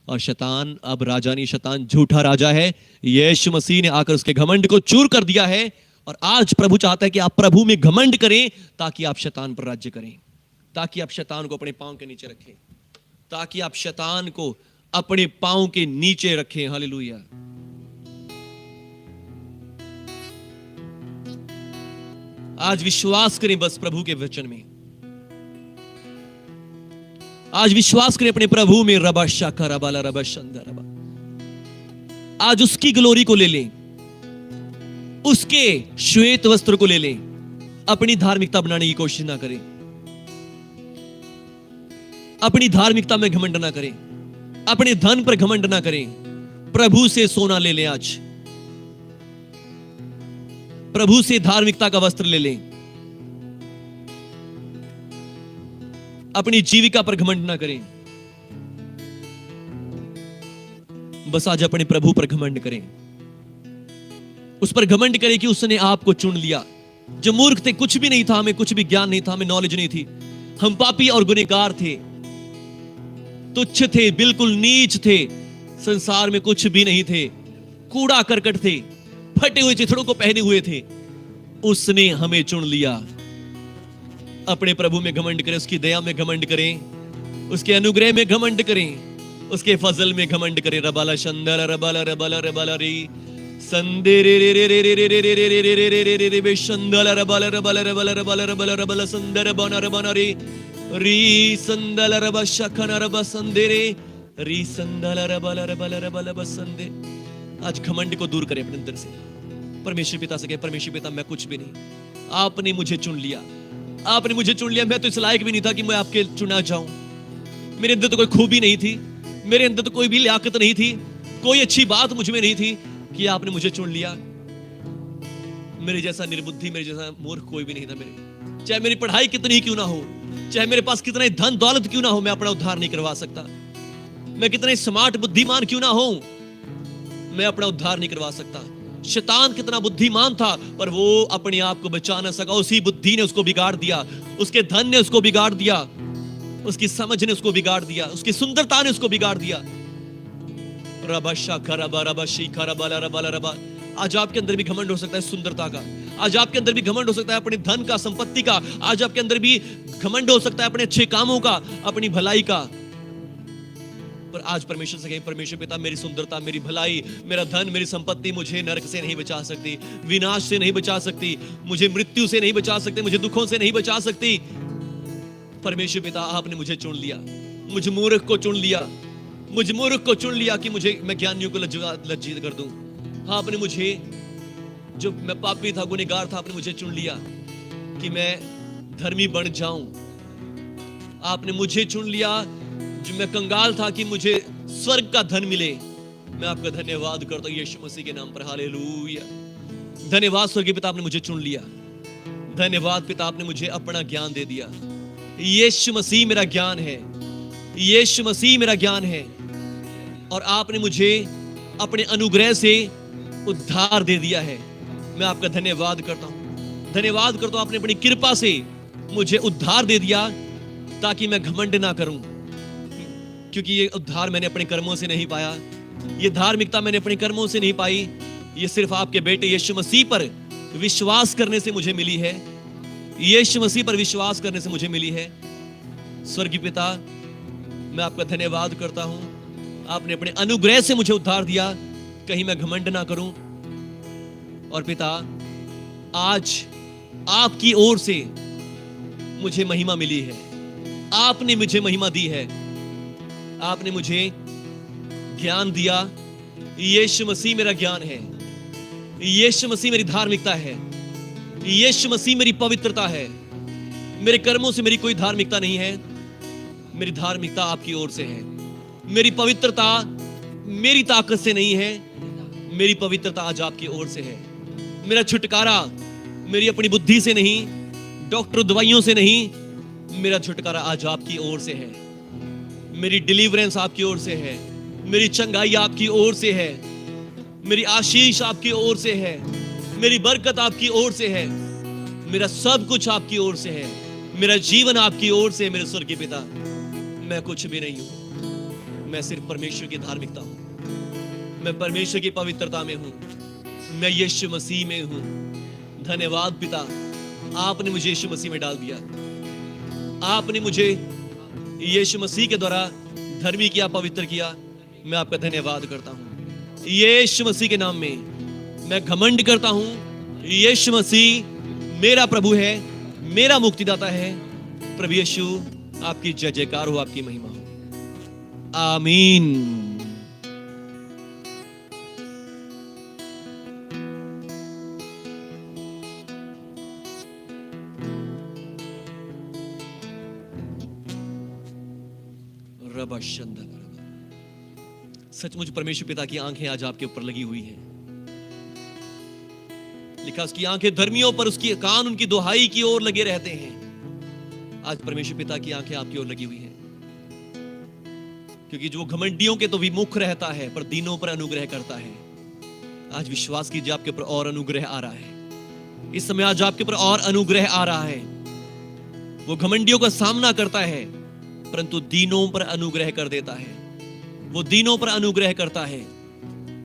Speaker 1: और शैतान अब राजा नहीं, शैतान झूठा राजा है। यीशु मसीह ने आकर उसके घमंड को चूर कर दिया है। और आज प्रभु चाहता है कि आप प्रभु में घमंड करें, ताकि आप शैतान पर राज्य करें, ताकि आप शैतान को अपने पांव के नीचे रखें, ताकि आप शैतान को अपने पांव के नीचे रखें। हालेलुया। आज विश्वास करें बस प्रभु के वचन में। आज विश्वास करें अपने प्रभु में। रबा शाखा रबाला रबा शंदा रबा। आज उसकी ग्लोरी को ले लें, उसके श्वेत वस्त्र को ले लें, अपनी धार्मिकता बनाने की कोशिश ना करें, अपनी धार्मिकता में घमंड ना करें, अपने धन पर घमंड ना करें। प्रभु से सोना ले लें, आज प्रभु से धार्मिकता का वस्त्र ले लें। अपनी जीविका पर घमंड ना करें, बस आज अपने प्रभु पर घमंड करें। उस पर घमंड करें कि उसने आपको चुन लिया। जो मूर्ख थे, कुछ भी नहीं था, हमें कुछ भी ज्ञान नहीं था, हमें नॉलेज नहीं थी, हम पापी और गुनहगार थे, तुच्छ थे, बिल्कुल नीच थे, संसार में कुछ भी नहीं थे, कूड़ा करकट थे, फटे हुए चिथड़ों को पहने हुए थे। उसने हमें चुन लिया। अपने प्रभु में घमंड करें, उसकी दया में घमंड करें, उसके अनुग्रह में घमंड करें, उसके फजल में घमंड करें। रबाला शंदला रबाला रबाला रबाला रे संदे रे रे रे रे रे रे रे रे रे रे रे रे रे रे रे बे शंदला रबाला रबाला रबाला रबाला रबाला रबाला संदर बना रबाना रे री संदला रबा शखना रबा संदे रे री संदला रबाला रबाला रबाला बसंदे। आज घमंड को दूर करें अपने अंदर से। परमेश्वर पिता से कहे, परमेश्वर पिता मैं कुछ भी नहीं, आपने मुझे चुन लिया, आपने मुझे चुन लिया। मैं तो इस लायक भी नहीं था कि मैं आपके चुना जाऊं। मेरे अंदर तो कोई खूबी नहीं थी, मेरे अंदर तो कोई भी लियाकत नहीं थी, कोई अच्छी बात मुझ में नहीं थी कि आपने मुझे चुन लिया। मेरे जैसा निर्बुद्धि, मेरे जैसा मूर्ख कोई भी नहीं था। मेरे चाहे मेरी पढ़ाई कितनी ही क्यों ना हो, चाहे मेरे पास कितना ही धन दौलत क्यों ना हो, मैं अपना उद्धार नहीं करवा सकता। मैं कितना ही स्मार्ट बुद्धिमान क्यों ना हो, मैं अपना उद्धार नहीं करवा सकता। शैतान कितना बुद्धिमान था, पर वो अपने आप को बचा ना सका। उसी बुद्धि ने उसको बिगाड़ दिया, उसके धन ने उसको बिगाड़ दिया, उसकी समझ ने उसको बिगाड़ दिया, उसकी सुंदरता ने उसको बिगाड़ दिया। रबा खरबा रबा शी खरबा रबा रबा। आज आपके अंदर भी घमंड हो सकता है सुंदरता का, आज आपके अंदर भी घमंड हो सकता है अपने धन का, संपत्ति का, आज आपके अंदर भी घमंड हो सकता है अपने अच्छे कामों का, अपनी भलाई का। पर आज परमेश्वर से कहें, परमेश्वर पिता मेरी सुंदरता, मेरी भलाई, मेरा धन, मेरी संपत्ति मुझे नरक से नहीं बचा सकती, विनाश से नहीं बचा सकती, मुझे मृत्यु से नहीं बचा सकती, मुझे दुखों से नहीं बचा सकती। परमेश्वर पिता आपने मुझे चुन लिया, मुझ मूर्ख को चुन लिया, मुझ मूर्ख को चुन लिया कि मैं ज्ञानियों को लज्जित कर दूं। हाँ, आपने मुझे, जो मैं पापी था, गुनहगार था, आपने मुझे चुन लिया कि मैं धर्मी बन जाऊं। आपने मुझे चुन लिया जो मैं कंगाल था कि मुझे स्वर्ग का धन मिले। मैं आपका धन्यवाद करता हूं यीशु मसीह के नाम पर। हालेलुया। धन्यवाद स्वर्गीय पिता, आपने मुझे चुन लिया। धन्यवाद पिता, आपने मुझे अपना ज्ञान दे दिया। यीशु मसीह मेरा ज्ञान है, यीशु मसीह मेरा ज्ञान है, और आपने मुझे अपने अनुग्रह से उद्धार दे दिया है। मैं आपका धन्यवाद करता हूं, धन्यवाद करता हूं। आपने अपनी कृपा से मुझे उद्धार दे दिया ताकि मैं घमंड ना करूं, क्योंकि ये उद्धार मैंने अपने कर्मों से नहीं पाया, ये धार्मिकता मैंने अपने कर्मों से नहीं पाई, ये सिर्फ आपके बेटे यीशु मसीह पर विश्वास करने से मुझे मिली है। यीशु मसीह पर विश्वास करने से मुझे मिली है। स्वर्गीय पिता, मैं आपका धन्यवाद करता हूं। आपने अपने अनुग्रह से मुझे उद्धार दिया, कहीं मैं घमंड ना करूं। और पिता, आज आपकी ओर से मुझे महिमा मिली है, आपने मुझे महिमा दी है, आपने मुझे ज्ञान दिया। यीशु मसीह मेरा ज्ञान है, यीशु मसीह मेरी धार्मिकता है, यीशु मसीह मेरी पवित्रता है। मेरे कर्मों से मेरी कोई धार्मिकता नहीं है, मेरी धार्मिकता आपकी ओर से है। मेरी पवित्रता मेरी ताकत से नहीं है, मेरी पवित्रता आज आपकी ओर से है। मेरा छुटकारा मेरी अपनी बुद्धि से नहीं, डॉक्टर दवाइयों से नहीं, मेरा छुटकारा आज आपकी ओर से है। मेरी डिलीवरेंस आपकी ओर से है, मेरी चंगाई आपकी ओर से है, मेरी आशीष आपकी ओर से है, मेरी बरकत आपकी ओर से है, मेरा सब कुछ आपकी ओर से है, मेरा जीवन आपकी ओर से है। मेरे स्वर्गीय पिता, मैं कुछ भी नहीं हूं, मैं सिर्फ परमेश्वर की धार्मिकता हूं, मैं परमेश्वर की पवित्रता में हूं, मैं यीशु मसीह में हूं। धन्यवाद पिता, आपने मुझे यीशु मसीह में डाल दिया, आपने मुझे यीशु मसीह के द्वारा धर्मी किया, पवित्र किया। मैं आपका धन्यवाद करता हूं। यीशु मसीह के नाम में मैं घमंड करता हूं। यीशु मसीह मेरा प्रभु है, मेरा मुक्तिदाता है। प्रभु यीशु, आपकी जय जयकार हो, आपकी महिमा हो। आमीन। सचमुच परमेश्वर पिता की आंखें आज आपके ऊपर लगी हुई हैं। लिखा उसकी आंखें धर्मियों पर, उसकी कान उनकी दुहाई की ओर लगे रहते हैं। आज परमेश्वर पिता की आंखें आपकी ओर लगी हुई हैं, क्योंकि जो घमंडियों के तो विमुख रहता है पर दीनों पर अनुग्रह करता है। आज विश्वास कीजिए, आपके ऊपर और अनुग्रह आ रहा है। इस समय आज आपके ऊपर और अनुग्रह आ रहा है। वो घमंडियों का सामना करता है परंतु दीनों पर अनुग्रह कर देता है। वो दीनों पर अनुग्रह करता है।